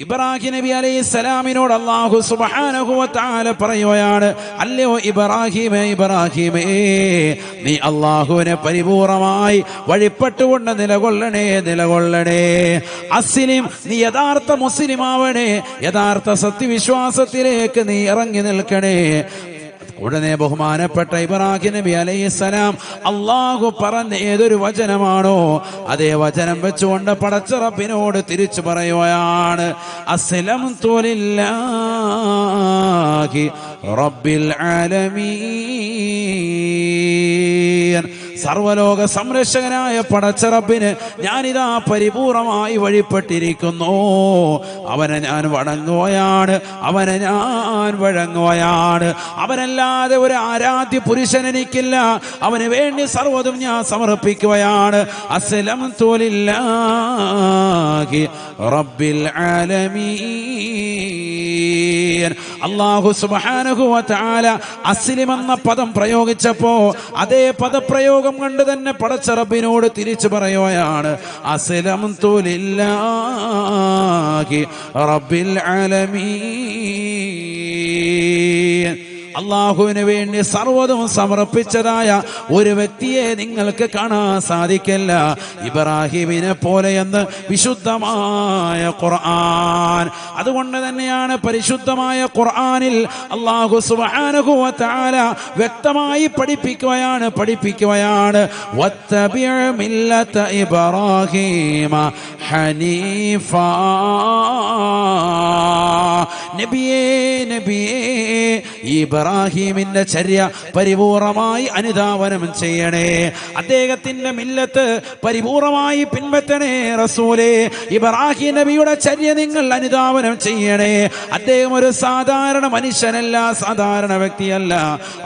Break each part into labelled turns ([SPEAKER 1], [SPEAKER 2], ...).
[SPEAKER 1] ഇബ്രാഹിം നബി അലൈഹിസ്സലാമിനോട് അല്ലാഹു സുബ്ഹാനഹു വ തആല പറയുകയാണ്, അല്ലയോ ഇബ്രാഹിമേ, ഇബ്രാഹിമേ, നീ അല്ലാഹുവിനെ പരിപൂർണമായി വഴിപ്പെട്ടുകൊണ്ട് നിലകൊള്ളണേ. അസ്ലിം, നീ യഥാർത്ഥ മുസ്ലിം ആവണേ, യഥാർത്ഥ സത്യവിശ്വാസത്തിലേക്ക് നീ ഇറങ്ങി നിൽക്കണേ. ഉടനെ ബഹുമാനപ്പെട്ട ഇബ്രാഹിം നബി അലൈഹിസ്സലാം അല്ലാഹു പറഞ്ഞ ഏതൊരു വചനമാണോ അതേ വചനം വെച്ചുകൊണ്ട് പടച്ച റബ്ബിനോട് തിരിച്ചു പറയുകയാണ്, അസ്ലംതു ലില്ലാഹി റബ്ബിൽ ആലമീൻ. സർവലോക സംരക്ഷകനായ പടച്ച റബ്ബിന് ഞാനിതാ പരിപൂർണമായി വഴിപ്പെട്ടിരിക്കുന്നു. അവനെ ഞാൻ വണങ്ങുകയാണ്, അവനെ ഞാൻ വഴങ്ങുകയാണ്. അവനല്ലാതെ ഒരു ആരാധ്യ പുരുഷൻ എനിക്കില്ല. അവന് വേണ്ടി സർവ്വതും ഞാൻ സമർപ്പിക്കുകയാണ്. അസ്ലംതു ലില്ലാഹി റബ്ബിൽ ആലമീൻ. അല്ലാഹു സുബ്ഹാനഹു വ തആല അസ്ലിം എന്ന പദം പ്രയോഗിച്ചപ്പോ അതേ പദപ്രയോഗം കണ്ട് തന്നെ പടച്ച റബ്ബിനോട് തിരിച്ചു പറയുകയാണ്, അസ്ലംതു ലില്ലാഹി റബ്ബിൽ ആലമീൻ. അള്ളാഹുവിന് വേണ്ടി സർവ്വതും സമർപ്പിച്ചതായ ഒരു വ്യക്തിയെ നിങ്ങൾക്ക് കാണാൻ സാധിക്കില്ല ഇബ്രാഹിമിനെ പോലെയെന്ന് വിശുദ്ധമായ ഖുർആൻ. അതുകൊണ്ട് തന്നെയാണ് പരിശുദ്ധമായ ഖുർആനിൽ അല്ലാഹു സുബ്ഹാനഹു വ തആല വ്യക്തമായി പഠിപ്പിക്കുകയാണ് വത്തബിഅ മില്ലത ഇബ്രാഹീമ ഹനീഫാ. നബിയേ ഇബ്രാഹിമിന്റെ ചര്യ പരിപൂർണമായി അനുധാവനം ചെയ്യണേ. അദ്ദേഹത്തിന്റെ മില്ലത്ത് പരിപൂർണമായി പിൻപറ്റണേ. റസൂലേ, ഇബ്രാഹിം നബിയുടെ ചര്യ നിങ്ങൾ അനുധാവനം ചെയ്യണേ. അദ്ദേഹം ഒരു സാധാരണ മനുഷ്യനല്ല, സാധാരണ വ്യക്തിയല്ല.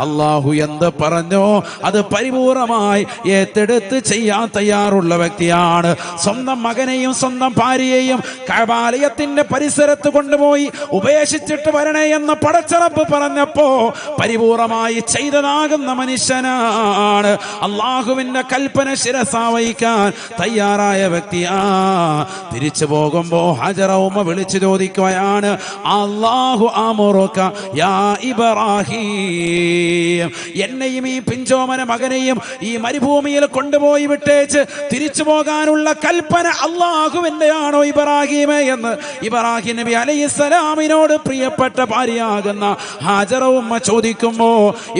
[SPEAKER 1] അള്ളാഹു എന്ത് പറഞ്ഞോ അത് പരിപൂർണമായി ഏറ്റെടുത്ത് ചെയ്യാൻ തയ്യാറുള്ള വ്യക്തിയാണ്. സ്വന്തം മകനെയും സ്വന്തം ഭാര്യയെയും കഅബാലയത്തിന്റെ പരിസരത്ത് കൊണ്ടുപോയി ഉപേക്ഷിച്ചിട്ട് വരണേ എന്ന് പടച്ച റബ്ബ് പറഞ്ഞപ്പോ പരിപൂർണമായി ചെയ്തതാകുന്ന മനുഷ്യനാണ്. അള്ളാഹുവിന്റെ കൽപ്പന ശിരസാവഹിക്കാൻ തയ്യാറായ വ്യക്തിയാ. തിരിച്ചു പോകുമ്പോ ഹജറ ഉമ്മ വിളിച്ചു ചോദിക്കുകയാണ്, അല്ലാഹു അമുറുക യാ ഇബ്രാഹിം, എന്നെയും ഈ പിഞ്ചോമന മകനെയും ഈ മരുഭൂമിയിൽ കൊണ്ടുപോയി വിട്ടേച്ച് തിരിച്ചു പോകാനുള്ള കൽപ്പന അള്ളാഹുവിന്റെ ആണോ ഇബ്രാഹിമേ എന്ന് ഇബ്രാഹിം നബി അലൈഹിസ്സലാമിനോട് പ്രിയപ്പെട്ട ഭാര്യയാകുന്ന ഹാജറ ഉമ്മ ചോദിക്കുമ്പോ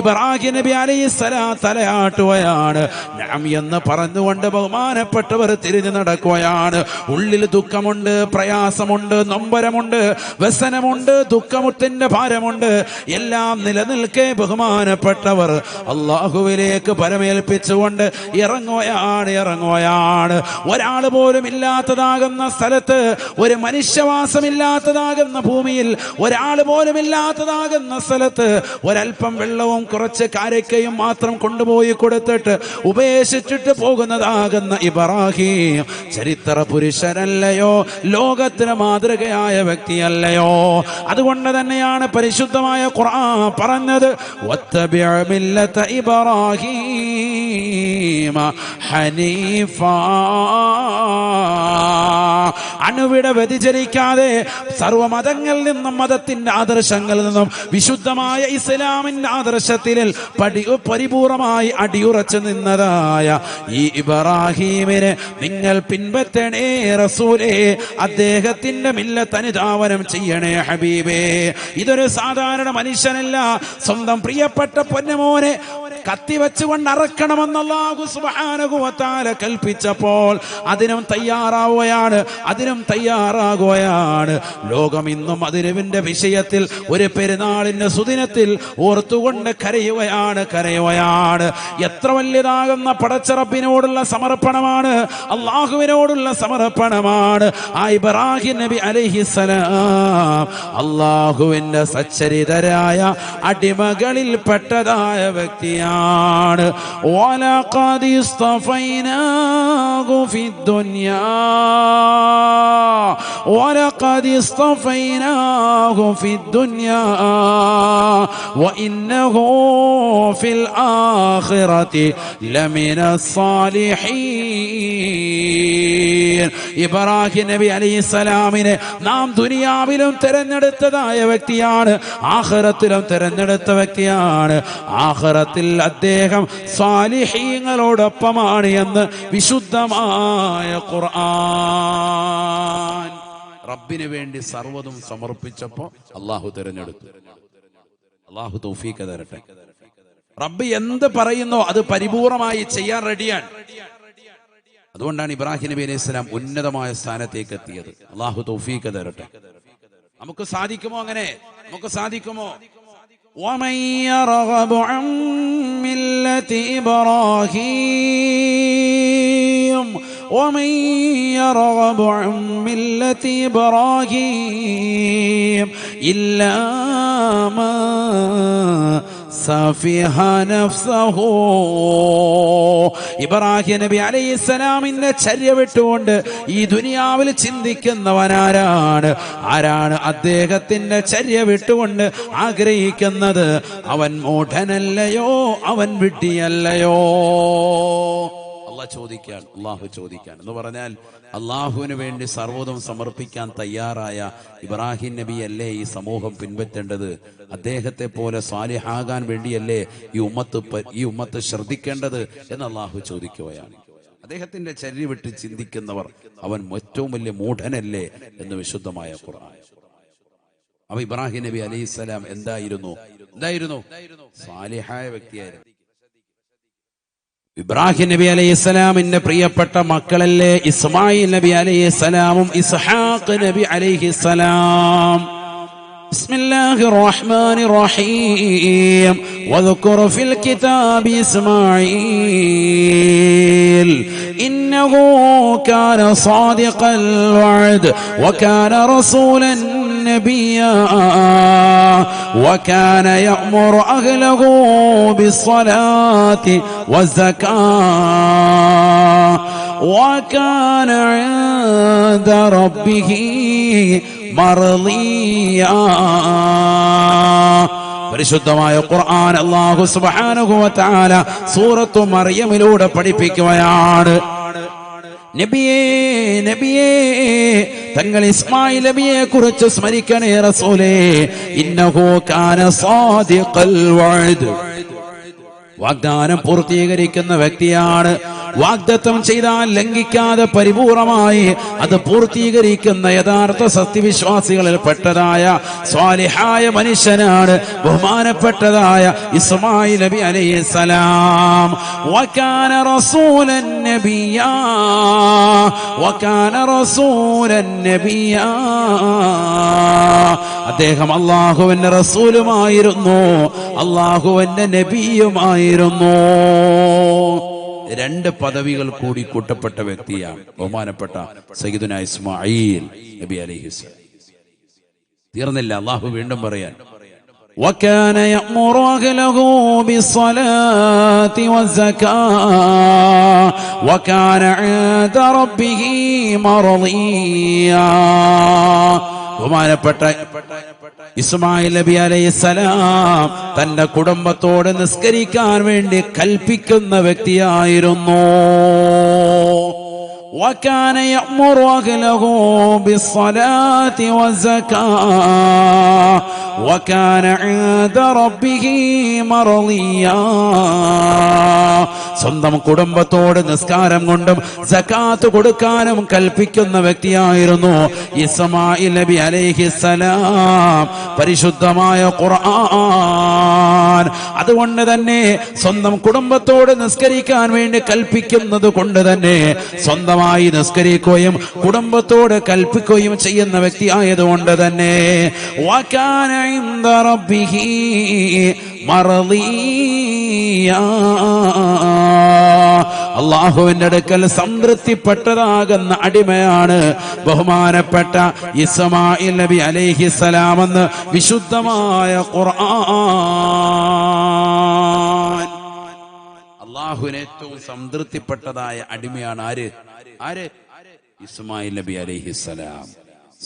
[SPEAKER 1] ഇബ്രാഹിം നബി അലൈഹിസ്സലാം തലയാട്ടുകയാണ്. നഅം എന്ന് പറഞ്ഞുകൊണ്ട് ബഹുമാനപ്പെട്ടവർ തിരിഞ്ഞു നടക്കുകയാണ്. ഉള്ളിൽ ദുഃഖമുണ്ട്, പ്രയാസമുണ്ട്, നൊമ്പരമുണ്ട്, വ്യസനമുണ്ട്, ദുഃഖമുത്തിന്റെ ഭാരമുണ്ട്. എല്ലാം നിലനിൽക്കെ ബഹുമാനപ്പെട്ടവർ അല്ലാഹുവിലേക്ക് പരമേൽപ്പിച്ചുകൊണ്ട് ഇറങ്ങുകയാണ്. ഒരാൾ പോലും ഇല്ലാത്തതാകുന്ന സ്ഥലത്ത്, ഒരു മനുഷ്യവാസമില്ലാത്തതാകുന്ന ഭൂമിയിൽ, ഒരാൾ പോലും ഇല്ലാത്തതാകുന്ന സ്ഥലത്ത് ഒരൽപ്പം വെള്ളവും കുറച്ച് കാരക്കയും മാത്രം കൊണ്ടുപോയി കൊടുത്തിട്ട് ഉപേക്ഷിച്ചിട്ട് പോകുന്നതാകുന്ന ഇബ്രാഹിം ചരിത്ര പുരുഷനല്ലയോ? ലോകത്തിന് മാതൃകയായ വ്യക്തിയല്ലയോ? അതുകൊണ്ട് തന്നെയാണ് പരിശുദ്ധമായ ഖുർആൻ പറഞ്ഞത് വത്തബിഅ മില്ലത ഇബ്രാഹീമ ഹനീഫാ. അണുവിട വ്യതിചലിക്കാതെ സർവ്വമതങ്ങളിൽ നിന്നും മതത്തിന്റെ ആദർശങ്ങളിൽ നിന്നും വിശുദ്ധമായ ഇസ്ലാമിന്റെ ആദർശത്തിൽ പരിപൂർണമായി അടിയുറച്ചു നിന്നതായ ഈ ഇബ്രാഹിമിനെ നിങ്ങൾ പിൻപറ്റണേ റസൂലേ. അദ്ദേഹത്തിന്റെ മില്ലത്ത് അനുധാവനം ചെയ്യണേ ഹബീബേ. ഇതൊരു സാധാരണ മനുഷ്യനല്ല. സ്വന്തം പ്രിയപ്പെട്ട പൊന്നുമോനെ കത്തിവെച്ചുകൊണ്ട് അറക്കണമെന്ന് അല്ലാഹു സുബ്ഹാനഹു വ തആല കൽപ്പിച്ചപ്പോൾ അതിനും തയ്യാറാകുകയാണ്. ലോകം ഇന്നും അതിനുവിന്റെ വിഷയത്തിൽ ഒരു പെരുന്നാളിന്റെ സുദിനത്തിൽ ഓർത്തുകൊണ്ട് കരയുകയാണ്. എത്ര വലിയതാകുന്ന പടച്ച റബ്ബിനോടുള്ള സമർപ്പണമാണ്, അള്ളാഹുവിനോടുള്ള സമർപ്പണമാണ്. ആ ഇബ്രാഹിം നബി അലൈഹിസ്സലാം അള്ളാഹുവിന്റെ സച്ചരിതരായ അടിമകളിൽ പെട്ടതായ വ്യക്തിയാണ്. വലഖദ് ഇസ്തഫൈനാഹു ഫിദ്ദുനിയാ وإنه في الآخرة لمن الصالحين. ഇബ്രാഹിം നബി അലൈഹിസ്സലാമിനെ നാം ദുനിയാവിലും തിരഞ്ഞെടുത്തതായ വ്യക്തിയാണ്, ആഖിറത്തിലും തിരഞ്ഞെടുത്ത വ്യക്തിയാണ്. ആഖിറത്തിൽ അദ്ദേഹം സാലിഹീങ്ങളോടൊപ്പമാണ് എന്ന് വിശുദ്ധമായ ഖുർആൻ. റബ്ബിന് വേണ്ടി സർവ്വതും സമർപ്പിച്ചപ്പോൾ അള്ളാഹു തിരഞ്ഞെടുത്തു. അള്ളാഹു തൗഫീഖ് തരട്ടെ. റബ്ബ് എന്ത് പറയുന്നോ അത് പരിപൂർണമായി ചെയ്യാൻ റെഡിയാണ്. അതുകൊണ്ടാണ് ഇബ്രാഹിം നബി അലൈഹി സ്വലാം ഉന്നതമായ സ്ഥാനത്തേക്ക് എത്തിയത്. അള്ളാഹു തൗഫീഖ് തരട്ടെ. നമുക്ക് സാധിക്കുമോ? അങ്ങനെ നമുക്ക് സാധിക്കുമോ? ومن يرغب عن ملة إبراهيم ومن يرغب عن ملة إبراهيم إلا من സഫിഹ നഫ്സഹു. ഇബ്രാഹിം നബി അലൈഹിസ്സലാമിന്റെ ചര്യ വിട്ടുകൊണ്ട് ഈ ദുനിയാവിൽ ചിന്തിക്കുന്നവനാരാണ്? ആരാണ് അദ്ദേഹത്തിന്റെ ചര്യ വിട്ടുകൊണ്ട് ആഗ്രഹിക്കുന്നത്? അവൻ മൂഢനല്ലയോ, അവൻ വിഡ്ഢിയല്ലയോ? അള്ളാഹു ചോദിക്കാൻ എന്ന് പറഞ്ഞാൽ അള്ളാഹുവിന് വേണ്ടി സർവ്വതും സമർപ്പിക്കാൻ തയ്യാറായ ഇബ്രാഹിം നബിയല്ലേ ഈ സമൂഹം പിൻപറ്റേണ്ടത്? അദ്ദേഹത്തെ പോലെ സാലിഹാകാൻ വേണ്ടിയല്ലേ ഈ ഉമ്മത്ത് ശ്രദ്ധിക്കേണ്ടത് എന്ന് അള്ളാഹു ചോദിക്കുകയാണ്. അദ്ദേഹത്തിന്റെ ചര്യ വിട്ട് ചിന്തിക്കുന്നവർ അവൻ ഏറ്റവും വലിയ മൂഢനല്ലേ എന്ന് വിശുദ്ധമായ ഖുർആൻ. അപ്പൊ ഇബ്രാഹിം നബി അലൈഹിസ്സലാം എന്തായിരുന്നു? സാലിഹായ വ്യക്തിയായിരുന്നു. ഇബ്രാഹിം നബി അലൈഹിസ്സലാമിന്റെ പ്രിയപ്പെട്ട മക്കളല്ലേ ഇസ്മായിൽ നബി അലൈഹിസ്സലാമും ഇസ്ഹാഖ് നബി അലൈഹിസ്സലാം. ബിസ്മില്ലാഹിർ റഹ്മാനിർ റഹീം. വദ്കുർ ഫിൽ കിതാബി ഇസ്മാഈൽ ഇന്നഹു കാന സാദിഖൽ വഅദ് വകാന റസൂലൻ നബിയ്യാ وكان يأمر أهله بالصلاة والزكاة وكان عند ربه مرضيا. പരിശുദ്ധമായ ഖുർആൻ അല്ലാഹു സുബ്ഹാനഹു വ തആല സൂറത്തു മറിയമിലൂടെ പഠിപ്പിക്കുകയാണ്. നബിയേ തങ്ങൾ ഇസ്മായിൽ നബിയെ കുറിച്ച് സ്മരിക്കണേ റസൂലേ. ഇന്നഹു കാന സാദിഖൽ വഅദ്. വാഗ്ദാനം പൂർത്തീകരിക്കുന്ന വ്യക്തിയാണ്. വാഗ്ദത്തം ചെയ്താൽ ലംഘിക്കാതെ പരിപൂർണമായി അത് പൂർത്തീകരിക്കുന്ന യഥാർത്ഥ സത്യവിശ്വാസികളിൽ പെട്ടതായ സ്വാലിഹായ മനുഷ്യനാണ് ബഹുമാനപ്പെട്ടതായ ഇസ്മായിൽ നബി അലൈഹിസ്സലാം. വകാന റസൂലൻ നബിയ്യാ വകാന റസൂലൻ നബിയ്യാ. അദ്ദേഹം അല്ലാഹുവിന്റെ റസൂലുമായിരുന്നു, അല്ലാഹുവിന്റെ നബിയുമായിരുന്നു. രണ്ട് പദവികൾ കൂടി കൂട്ടപ്പെട്ട വ്യക്തിയാണ് ബഹുമാനപ്പെട്ട സയ്യിദുനാ ഇസ്മാഈൽ നബി അലൈഹിസ്സലാം. തീർന്നില്ല, അല്ലാഹു വീണ്ടും പറയാൻ وكان يأمر أهله بالصلاة والزكاة وكان عند ربه مرضيا. ബഹുമാനപ്പെട്ട ഇസ്മായിൽ നബി അലൈഹിസ്സലാം തന്റെ കുടുംബത്തോട് നിസ്കരിക്കാൻ വേണ്ടി കൽപ്പിക്കുന്ന വ്യക്തിയായിരുന്നു. وكان يأمر أهله بالصلاة والزكاة وكان عند ربه مرضيا. സ്വന്തം കുടുംബത്തോട് നിസ്കാരം കൊണ്ടും സകാത്ത് കൊടുക്കാനും കൽപ്പിക്കുന്ന വ്യക്തിയായിരുന്നു ഇസ്മായിൽ നബി അലൈഹിസ്സലാം. പരിശുദ്ധമായ ഖുർആൻ അതുകൊണ്ട് തന്നെ സ്വന്തം കുടുംബത്തോട് നിസ്കരിക്കാൻ വേണ്ടി കൽപ്പിക്കുന്നത് കൊണ്ട് തന്നെ സ്വന്തമായി നിസ്കരിക്കുകയും കുടുംബത്തോട് കൽപ്പിക്കുകയും ചെയ്യുന്ന വ്യക്തി ആയതുകൊണ്ട് തന്നെ വകാന ഇൻദ റബ്ബിഹി മർദിയാ. അല്ലാഹുവിന്റെ അടുക്കൽ സംതൃപ്തിപ്പെട്ടതാകുന്ന അടിമയാണ് ബഹുമാനപ്പെട്ട ഇസ്മായിൽ നബി അലൈഹിസ്സലാം എന്ന് വിശുദ്ധമായ ഖുർആൻ. അല്ലാഹുവിന് ഏറ്റവും സംതൃപ്തിപ്പെട്ടതായ അടിമയാണ് ആര്? ഇസ്മായിൽ നബി അലൈഹിസ്സലാം.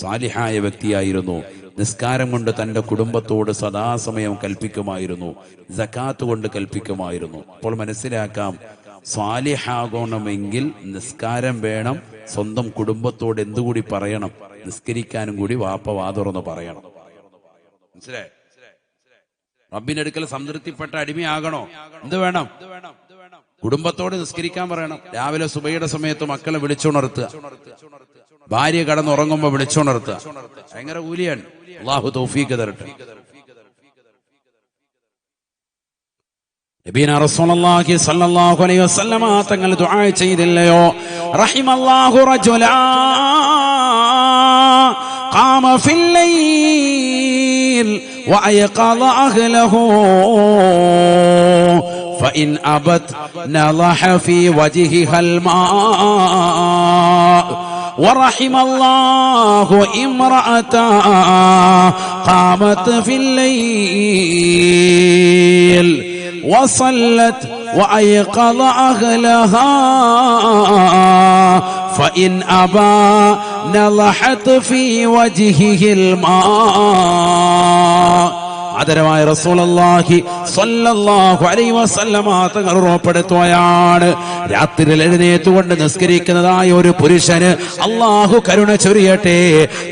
[SPEAKER 1] സാലിഹായ വ്യക്തിയായിരുന്നു. നിസ്കാരം കൊണ്ട് തന്റെ കുടുംബത്തോട് സദാസമയം കൽപ്പിക്കുമായിരുന്നു, സകാത്ത് കൊണ്ട് കൽപ്പിക്കുമായിരുന്നു. അപ്പോൾ മനസ്സിലാക്കാം സ്വാലിഹാകണമെങ്കിൽ നിസ്കാരം വേണം. സ്വന്തം കുടുംബത്തോട് എന്തുകൂടി പറയണം? നിസ്കരിക്കാനും കൂടി വാപ്പ വാതുറന്ന് പറയണം. മനസ്സിലായി? റബ്ബിന്റെ അടുക്കൽ സംതൃപ്തിപ്പെട്ട അടിമയാകണോ? എന്ത് വേണം? കുടുംബത്തോട് നിസ്കരിക്കാൻ പറയണം. രാവിലെ സുബഹിയുടെ സമയത്ത് മക്കളെ വിളിച്ചുണർത്തുക, ഭാര്യ കടന്നുറങ്ങുമ്പോ വിളിച്ചുണർത്തുക. ഭയങ്കര കൂലിയാണ്. അല്ലാഹു തൗഫീഖ് തരട്ടെ. നബിന റസൂലുള്ളാഹി സ്വല്ലല്ലാഹു അലൈഹി വസല്ലമ തങ്ങൾ ദുആ ചെയ്തില്ലയോ? റഹിമല്ലാഹു റജുലാ ഖാമ ഫിൽ ലൈൽ വഅയഖള അഹ്ലഹു فإن أبت نضح في وجهها الماء ورحم الله امرأة قامت في الليل وصلت وأيقظ أهلها فإن أبى نضحت في وجهه الماء. ആദരവായ റസൂലുള്ളാഹി സ്വല്ലല്ലാഹു അലൈഹി വസല്ലമ തങ്ങൾ ഉറപ്പെടുത്തുകയാണ്, രാത്രിയിൽ എഴുന്നേറ്റുകൊണ്ട് നിസ്കരിക്കുന്നതായ ഒരു പുരുഷന് അല്ലാഹു കരുണ ചൊരിയട്ടെ.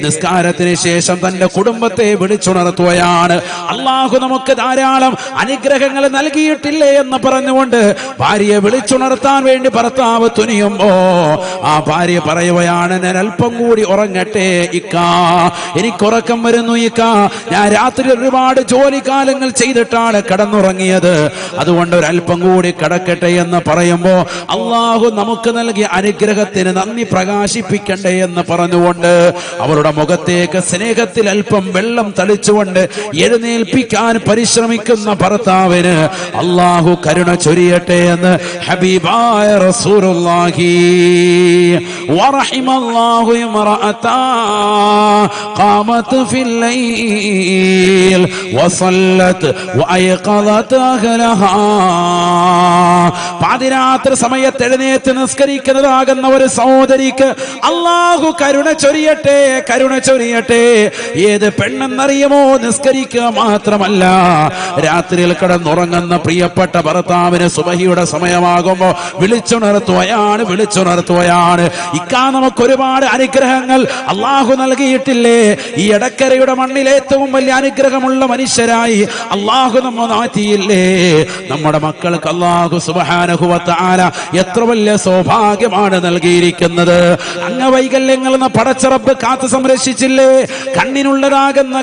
[SPEAKER 1] നിസ്കാരത്തിന് ശേഷം തന്റെ കുടുംബത്തെ വിളിച്ചുണർത്തുകയാണ്. അല്ലാഹു നമുക്ക് ധാരാളം അനുഗ്രഹങ്ങൾ നൽകിയിട്ടില്ലേ എന്ന് പറഞ്ഞുകൊണ്ട് ഭാര്യയെ വിളിച്ചുണർത്താൻ വേണ്ടി ഭർത്താവ് തുനിയുമ്പോ ആ ഭാര്യ പറയുകയാണ്, ഞാൻ അല്പം കൂടി ഉറങ്ങട്ടെ ഇക്കാ, എനിക്കുറക്കം വരുന്നു ഇക്കാ, ഞാൻ രാത്രി ഒരുപാട് ജോലിക്കാലങ്ങൾ ചെയ്തിട്ടാണ് കിടന്നുറങ്ങിയത്, അതുകൊണ്ട് ഒരല്പം കൂടി കിടക്കട്ടെ എന്ന് പറയുമ്പോ അള്ളാഹു നമുക്ക് നൽകിയ അനുഗ്രഹത്തിന് നന്ദി പ്രകാശിപ്പിക്കണ്ടേ എന്ന് പറഞ്ഞുകൊണ്ട് അവരുടെ മുഖത്തേക്ക് സ്നേഹത്തിൽ അല്പം വെള്ളം തളിച്ചുകൊണ്ട് എഴുന്നേൽപ്പിക്കാൻ പരിശ്രമിക്കുന്ന ഭർത്താവിന് അള്ളാഹു കരുണ ചൊരിയട്ടെ എന്ന് ഹബീബായ റസൂലുള്ളാഹി. വറഹിമല്ലാഹു ഇംറഅതാ ഖാമത് ഫിൽ ലൈൽ വസല്ലത് വഅയഖളത് അഹ്ലഹാ. പാതിരാത്രി സമയത്ത് എഴുന്നേറ്റ് നിസ്കരിക്കുന്നതാകുന്ന ഒരു സഹോദരിക്ക് അല്ലാഹു കരുണ ചൊരിയട്ടെ, കരുണ ചൊരിയട്ടെ. ഏത് പെണ്ണെന്നറിയുമോ? നിസ്കരിക്കുക മാത്രമല്ല, രാത്രിയിൽ കിടന്നുറങ്ങുന്ന പ്രിയപ്പെട്ട ഭർത്താവിന് സുബഹിയുടെ സമയമാകുമ്പോ വിളിച്ചുണർത്തുകയാണ്, വിളിച്ചുണർത്തുകയാണ്. ഇക്കാ നമുക്ക് ഒരുപാട് അനുഗ്രഹങ്ങൾ അല്ലാഹു നൽകിയിട്ടില്ലേ? ഈ എടക്കരയുടെ മണ്ണിൽ ഏറ്റവും വലിയ അനുഗ്രഹമുള്ള മനുഷ്യരായി അല്ലാഹു നമ്മെ മാറ്റിയില്ലേ? നമ്മുടെ മക്കൾക്ക് അല്ലാഹു സുബ്ഹാനഹു വ തആല എത്ര വലിയ സൗഭാഗ്യമാണ് നൽകിയിരിക്കുന്നത്. അംഗവൈകല്യങ്ങൾ എന്ന പടച്ച റബ്ബ് കാത്തു സംരക്ഷിച്ചില്ലേ? കണ്ണിനുള്ളതാകുന്ന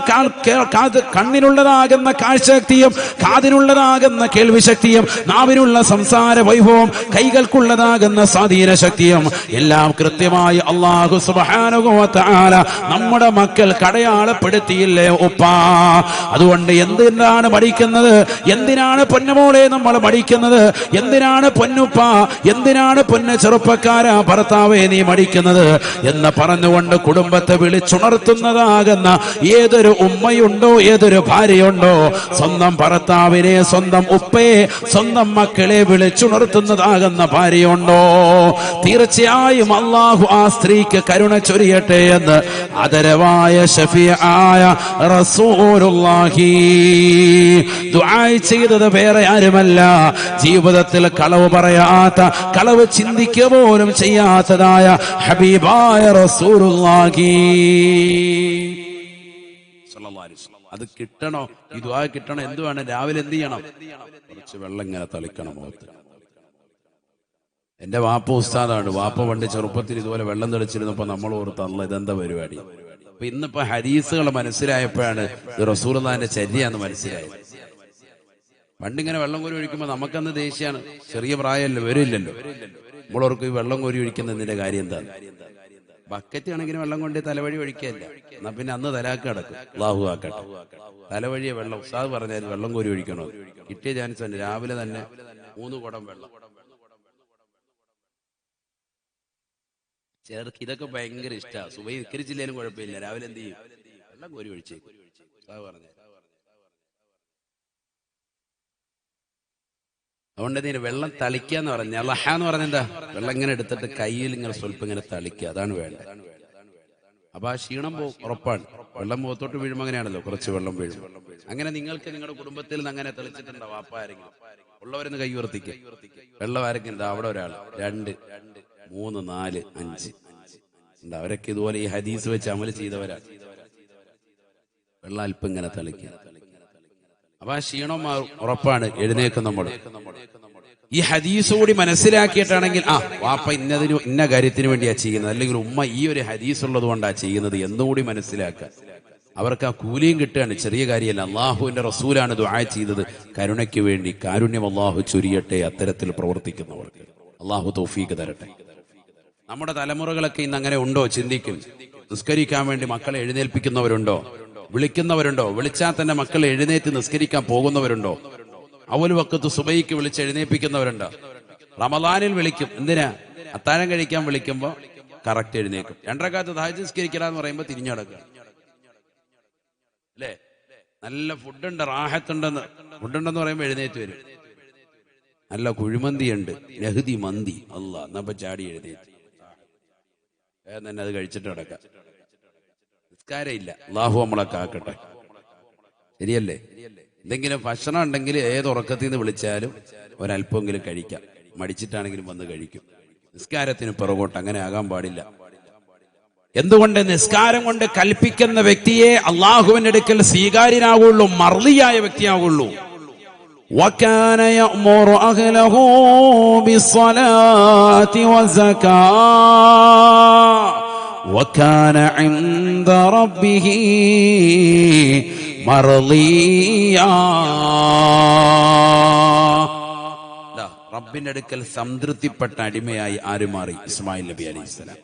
[SPEAKER 1] കാഴ്ചശക്തിയും കാതിനുള്ളതാകുന്ന കേൾവി ശക്തിയും നാവിനുള്ള സംസാര വൈഭവം കൈകൾക്കുള്ളതാകുന്ന സ്വാധീന ശക്തിയും എല്ലാം കൃത്യമായി അല്ലാഹു സുബ്ഹാനഹു വ തആല നമ്മുടെ മക്കൾ അടയാളപ്പെടുത്തിയില്ലേ ഉപ്പാ? അതുകൊണ്ട് എന്തിനാണ് പഠിക്കുന്നത്? എന്തിനാണ് പൊന്നുമോളെ നമ്മൾ പഠിക്കുന്നത്? എന്തിനാണ് പൊന്നുപ്പ, എന്തിനാണ് പൊന്ന് ചെറുപ്പക്കാരാ ഭർത്താവെ നീ മടിക്കുന്നത് എന്ന് പറഞ്ഞുകൊണ്ട് കുടുംബത്തെ വിളിച്ചുണർത്തുന്നതാകുന്ന ഏതൊരു ഉമ്മയുണ്ടോ, ഏതൊരു ഭാര്യയുണ്ടോ, സ്വന്തം ഭർത്താവിനെ, സ്വന്തം ഉപ്പയെ, സ്വന്തം മക്കളെ വിളിച്ചുണർത്തുന്നതാകുന്ന ഭാര്യയുണ്ടോ, തീർച്ചയായും അല്ലാഹു ആ സ്ത്രീക്ക് കരുണ ചൊരിയട്ടെ എന്ന് ആദരവായ ശഫീആയ റസൂലുള്ളാഹി ദുആ ചെയ്തത് വേറെ ആരുമല്ല, ജീവിതത്തിൽ കളവ് പറയാത്ത, കളവ് ചിന്തിക്കുക പോലും ചെയ്യാത്തതായ ഹബീബായ റസൂലുള്ളാഹി. അത് കിട്ടണോ? ഈ ദുആ കിട്ടണോ? എന്ത് വേണം? രാവിലെ എന്ത് ചെയ്യണം? കുറച്ച് വെള്ളം ഇങ്ങനെ തളിക്കണം മുഖത്ത്. എന്റെ വാപ്പ ഉസ്താദാണ്. വാപ്പ പണ്ട് ചെറുപ്പത്തിൽ ഇതുപോലെ വെള്ളം തെളിച്ചിരുന്നപ്പോ നമ്മൾ ഓർത്തല്ല ഇതെന്താ പരിപാടി. അപ്പൊ ഇന്നിപ്പോ ഹദീസുകൾ മനസ്സിലായപ്പോഴാണ് ഇത് റസൂലുള്ളാഹിന്റെ ചര്യയാന്ന് മനസ്സിലായത്. പണ്ടിങ്ങനെ വെള്ളം കോരി ഒഴിക്കുമ്പോ നമുക്കന്ന് ദേഷ്യാണ്. ചെറിയ പ്രായമല്ലോ, വരില്ലല്ലോ. നമ്മളോർക്ക് ഈ വെള്ളം കോരി ഒഴിക്കുന്നതിന്റെ കാര്യം എന്താ? ബക്കറ്റ് ആണെങ്കിലും വെള്ളം കൊണ്ട് തലവഴി ഒഴിക്കല്ല. എന്നാ പിന്നെ അന്ന് തലാക്ക് കിടക്കും. അല്ലാഹു ആക്കട്ടെ. തലവഴിയെ വെള്ളം ഉസ്താദ് പറഞ്ഞാൽ വെള്ളം കോരി ഒഴിക്കണോ? കിട്ടിയ ചാൻസ് തന്നെ. രാവിലെ തന്നെ 3 കുടം വെള്ളം. ചിലർക്ക് ഇതൊക്കെ ഭയങ്കര ഇഷ്ടമാണ്. സുബഹി നിസ്കരിച്ചില്ലേലും കുഴപ്പമില്ല, രാവിലെ എന്ത് ചെയ്യും? വെള്ളം കോരി ഒഴിച്ചേക്കും. ഉസ്താദ് പറഞ്ഞ അതുകൊണ്ട് ഇതിന് വെള്ളം തളിക്കുക എന്ന് പറഞ്ഞ ലഹ എന്ന് പറഞ്ഞ എന്താ? വെള്ളം ഇങ്ങനെ എടുത്തിട്ട് കയ്യിൽ ഇങ്ങനെ സ്വല്പം ഇങ്ങനെ തളിക്കുക, അതാണ് വേണ്ടത്. അപ്പൊ ആ ക്ഷീണം ഉറപ്പാണ്. വെള്ളം മുഖത്തോട്ട് വീഴുമ്പോൾ അങ്ങനെയാണല്ലോ, കുറച്ച് വെള്ളം വീഴും. അങ്ങനെ നിങ്ങൾക്ക് നിങ്ങളുടെ കുടുംബത്തിൽ നിന്ന് അങ്ങനെ തെളിച്ചിട്ടുണ്ടോ? വാപ്പ ആരെങ്കിലും ഉള്ളവരെന്ന് കൈ ഉയർത്തിക്കുക. വെള്ളം ആരൊക്കെ അവിടെ ഒരാൾ, 2, 3, 4, 5 ഉണ്ട്. അവരൊക്കെ ഇതുപോലെ ഈ ഹദീസ് വെച്ച് അമൽ ചെയ്തവരാണ്. വെള്ളം അല്പം ഇങ്ങനെ തളിക്കുക. അപ്പൊ ആ ക്ഷീണം മാറും, ഉറപ്പാണ്, എഴുന്നേക്കും നമ്മൾ. ഈ ഹദീസ് കൂടി മനസ്സിലാക്കിയിട്ടാണെങ്കിൽ വാപ്പ ഇന്ന കാര്യത്തിന് വേണ്ടിയാ ചെയ്യുന്നത്, അല്ലെങ്കിൽ ഉമ്മ ഈ ഒരു ഹദീസ് ഉള്ളത് കൊണ്ടാ ചെയ്യുന്നത് എന്നുകൂടി മനസ്സിലാക്കുക. അവർക്ക് ആ കൂലിയും കിട്ടുകയാണ്. ചെറിയ കാര്യമല്ല. അള്ളാഹുവിന്റെ റസൂലാണ് ദുആ ചെയ്തത്, കരുണയ്ക്ക് വേണ്ടി. കാരുണ്യം അള്ളാഹു ചൊരിയട്ടെ അത്തരത്തിൽ പ്രവർത്തിക്കുന്നവർക്ക്. അള്ളാഹു തൗഫീഖ് തരട്ടെ. നമ്മുടെ തലമുറകളൊക്കെ ഇന്ന് അങ്ങനെ ഉണ്ടോ? ചിന്തിക്കും. നിസ്കരിക്കാൻ വേണ്ടി മക്കളെ എഴുന്നേൽപ്പിക്കുന്നവരുണ്ടോ? വിളിക്കുന്നവരുണ്ടോ? വിളിച്ചാൽ തന്നെ മക്കളെ എഴുന്നേറ്റ് നിസ്കരിക്കാൻ പോകുന്നവരുണ്ടോ? അവൽ വക്കത്ത് സുബൈക്ക് വിളിച്ച് എഴുന്നേൽപ്പിക്കുന്നവരുണ്ടോ? റമദാനിൽ വിളിക്കും. എന്തിനാ? അത്താഴം കഴിക്കാൻ വിളിക്കുമ്പോ കറക്റ്റ് എഴുന്നേക്കും. 2 റക്അത്ത് തഹജ്ജുദ് നിസ്കരിക്കലാന്ന് പറയുമ്പോ തിരിഞ്ഞടക്കുക. അല്ലേ? നല്ല ഫുഡുണ്ട്, ഫുഡുണ്ടെന്ന് പറയുമ്പോ എഴുന്നേറ്റ് വരും. നല്ല കുഴിമന്തി ഉണ്ട്, നെഹ്ദി മന്തി, അല്ലാഹ് എന്നപ്പോ ചാടി എഴുന്നേറ്റ് തന്നെ അത് കഴിച്ചിട്ട് കിടക്കാം. നിസ്കാരം ഇല്ല. അല്ലാഹു നമ്മളെ കാക്കട്ടെ. ശരിയല്ലേ? എന്തെങ്കിലും ഭക്ഷണം ഉണ്ടെങ്കിൽ ഏത് ഉറക്കത്തിൽ നിന്ന് വിളിച്ചാലും ഒരല്പമെങ്കിലും കഴിക്കാം. മടിച്ചിട്ടാണെങ്കിലും വന്ന് കഴിക്കും. നിസ്കാരത്തിന് പിറകോട്ട് അങ്ങനെ ആകാൻ പാടില്ല. എന്തുകൊണ്ട്? നിസ്കാരം കൊണ്ട് കൽപ്പിക്കുന്ന വ്യക്തിയെ അള്ളാഹുവിന്റെ അടുക്കൽ സ്വീകാര്യനാകുള്ളൂ, മർളിയായ വ്യക്തിയാകുള്ളൂ. وَكَانَ يَأْمُرُ أَهْلَهُ بِالصَّلَاةِ وَالزَّكَاةِ وَكَانَ عِندَ رَبِّهِ മർളിയാ. റബ്ബിന്റെ അടുക്കൽ സംതൃപ്തിപ്പെട്ട അടിമയായി ആര് മാറി? ഇസ്മായിൽ നബി അലൈഹിസ്സലാം.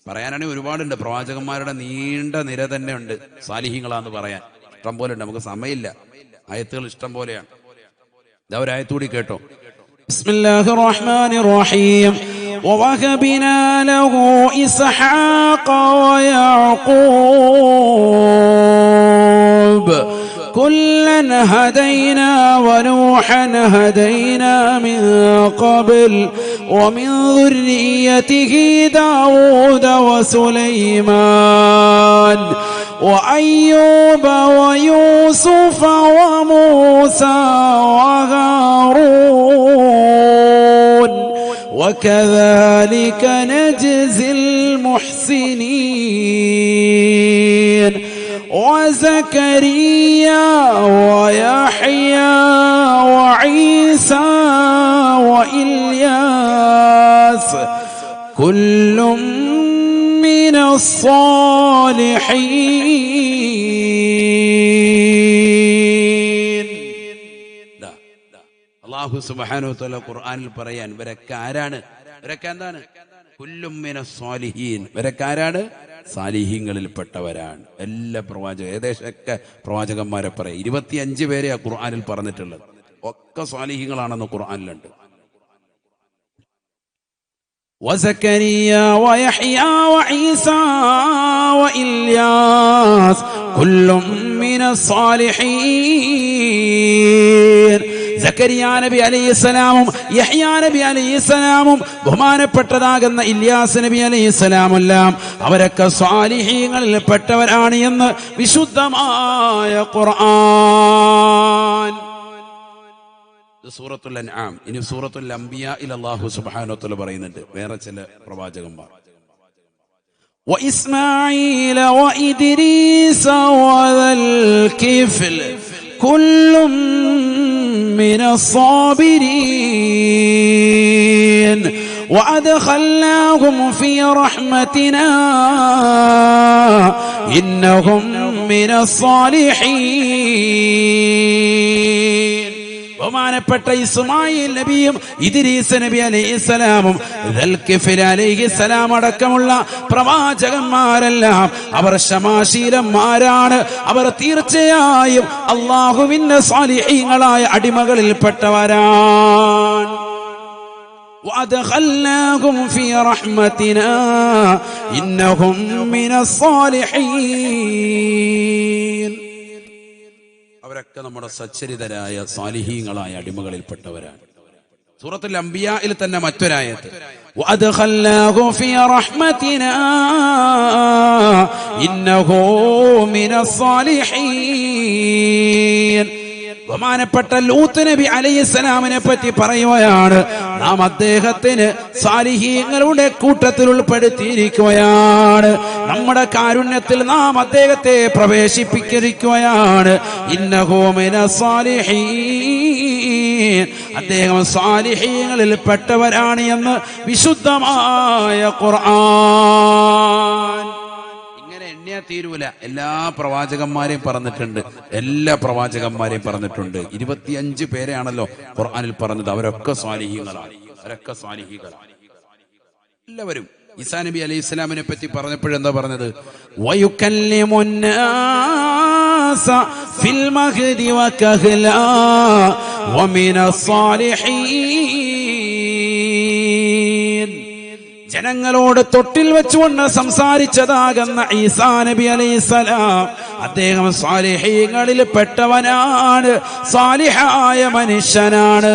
[SPEAKER 1] പറയാനാണെങ്കിൽ ഒരുപാടുണ്ട്. പ്രവാചകന്മാരുടെ നീണ്ട നിര തന്നെ ഉണ്ട്. സാലിഹീങ്ങളാന്ന് പറയാൻ ഇഷ്ടം പോലെ ഉണ്ട്. നമുക്ക് സമയമില്ല. ആയത്തുകൾ ഇഷ്ടം പോലെയാണ്. ഇതാ ഒരു ആയത്തുകൂടി കേട്ടോ. ബിസ്മില്ലാഹിർ റഹ്മാനിർ റഹീം. وَوَهَبْنَا لَهُ إِسْحَاقَ وَيَعْقُوبَ كُلًّا هَدَيْنَا وَنُوحًا هَدَيْنَا مِن قَبْلُ وَمِن ذُرِّيَّتِهِ دَاوُودَ وَسُلَيْمَانَ وَأَيُّوبَ وَيُوسُفَ وَمُوسَى وَهَارُونَ وَكَذَلِكَ نَجْزِي الْمُحْسِنِينَ وَزَكَرِيَّا وَيَحْيَى وَعِيسَى وَإِلْيَاسَ كُلٌّ مِّنَ الصَّالِحِينَ. അല്ലാഹു സുബ്ഹാനഹു വ തആല ഖുർആനിൽ പറയാൻ ഇവരൊക്കെ ആരാണ്? ഇവരൊക്കെ എന്താണ്? കുല്ലും മിനസ് സ്വാലിഹീൻ. ഇവരൊക്കെ ആരാണ്? സാലിഹീങ്ങളിൽപ്പെട്ടവരാണ്. എല്ലാ ഏകദേശമൊക്കെ പ്രവാചകന്മാരെ പറയാം. 25 പേരെ ആ ഖുർആനിൽ പറഞ്ഞിട്ടുള്ളത്. ഒക്കെ സ്വാലിഹീങ്ങളാണെന്ന് ഖുർആനിലുണ്ട്. وزكريا ويحيى وعيسى وإلياس كل من الصالحين. സക്കരിയ നബി അലൈഹിസ്സലാമും യഹ്യാ നബി അലൈഹിസ്സലാമും ബഹുമാനപ്പെട്ടതാകുന്ന ഇല്യാസ് നബി അലൈഹിസ്സലാമെല്ലാം അവരൊക്കെ സ്വാലിഹീങ്ങളിൽ പെട്ടവരാണ് എന്ന് വിശുദ്ധമായ ഖുർആൻ. സൂറത്തുൽ അൻആം. ഇനി സൂറത്തുൽ അംബിയായിൽ അല്ലാഹു സുബ്ഹാനഹു വ തആല പറയുന്നുണ്ട് വേറെ ചില പ്രവാചകന്മാർ. وإسماعيل وإدريس وذا الكفل كل من الصابرين وأدخلناهم في رحمتنا إنهم من الصالحين. ബഹുമാനപ്പെട്ട ഇസ്മായിൽ നബിയും ഇദ്രീസ് നബി അലൈഹിസ്സലാമും ദൽകിഫിൽ അലൈഹിസ്സലാം അടക്കമുള്ള പ്രവാചകന്മാരെല്ലാം അവർ ക്ഷമാശീലന്മാരാണ്. അവർ തീർച്ചയായും അല്ലാഹുവിന്റെ സ്വാലിഹീങ്ങളായ അടിമകളിൽപ്പെട്ടവരാണ്. وأدخلناهم في رحمتنا إنهم من الصالحين. അവരൊക്കെ നമ്മുടെ സച്ചരിതരായ സാലിഹീങ്ങളായ അടിമകളിൽപ്പെട്ടവരാണ്. സൂറത്തുൽ അംബിയായിൽ തന്നെ മറ്റൊരായത്ത് വഅദ്ഖൽനാഹു ഫീ റഹ്മതിനാ ഇന്നഹു മിനസ് സാലിഹീൻ. ബഹുമാനപ്പെട്ട ലൂത്ത് നബി അലൈഹിസ്സലാമിനെ പറ്റി പറയുകയാണ്, നാം അദ്ദേഹത്തിന് സാലിഹീങ്ങളുടെ കൂട്ടത്തിൽ ഉൾപ്പെടുത്തിയിരിക്കുകയാണ്. നമ്മുടെ കാരുണ്യത്തിൽ നാം അദ്ദേഹത്തെ പ്രവേശിപ്പിച്ചിരിക്കുകയാണ്. ഇന്നഹു മിനസ് സാലിഹീൻ, അദ്ദേഹം സാലിഹീങ്ങളിൽ പെട്ടവരാണ് എന്ന് വിശുദ്ധമായ ഖുർആൻ. എണ്ണിയാ തീരൂല. എല്ലാ പ്രവാചകന്മാരെയും പറഞ്ഞിട്ടുണ്ട്, എല്ലാ പ്രവാചകന്മാരെയും പറഞ്ഞിട്ടുണ്ട്. 25 പേരെയാണല്ലോ ഖുർആനിൽ പറഞ്ഞത്. അവരൊക്കെ സ്വാലിഹീങ്ങളാണ്, അവരൊക്കെ സ്വാലിഹീങ്ങളാണ് എല്ലാവരും. ഈസാ നബി അലൈഹി ഇസ്ലാമിനെ പറ്റി പറഞ്ഞപ്പോഴെന്താ പറഞ്ഞത്? വയുകല്ലിമുന്നാസ ഫിൽ മഹ്ദി വകഹ്ലാ വമിനസ് സാലിഹീൻ. ജനങ്ങളോട് തൊട്ടിൽ വെച്ചുകൊണ്ട് സംസാരിച്ചതാകുന്ന ഈസാ നബി അലൈഹിസ്സലാം അദ്ദേഹം സാലിഹീങ്ങളിൽ പെട്ടവനാണ്, സാലിഹായ മനുഷ്യനാണ്.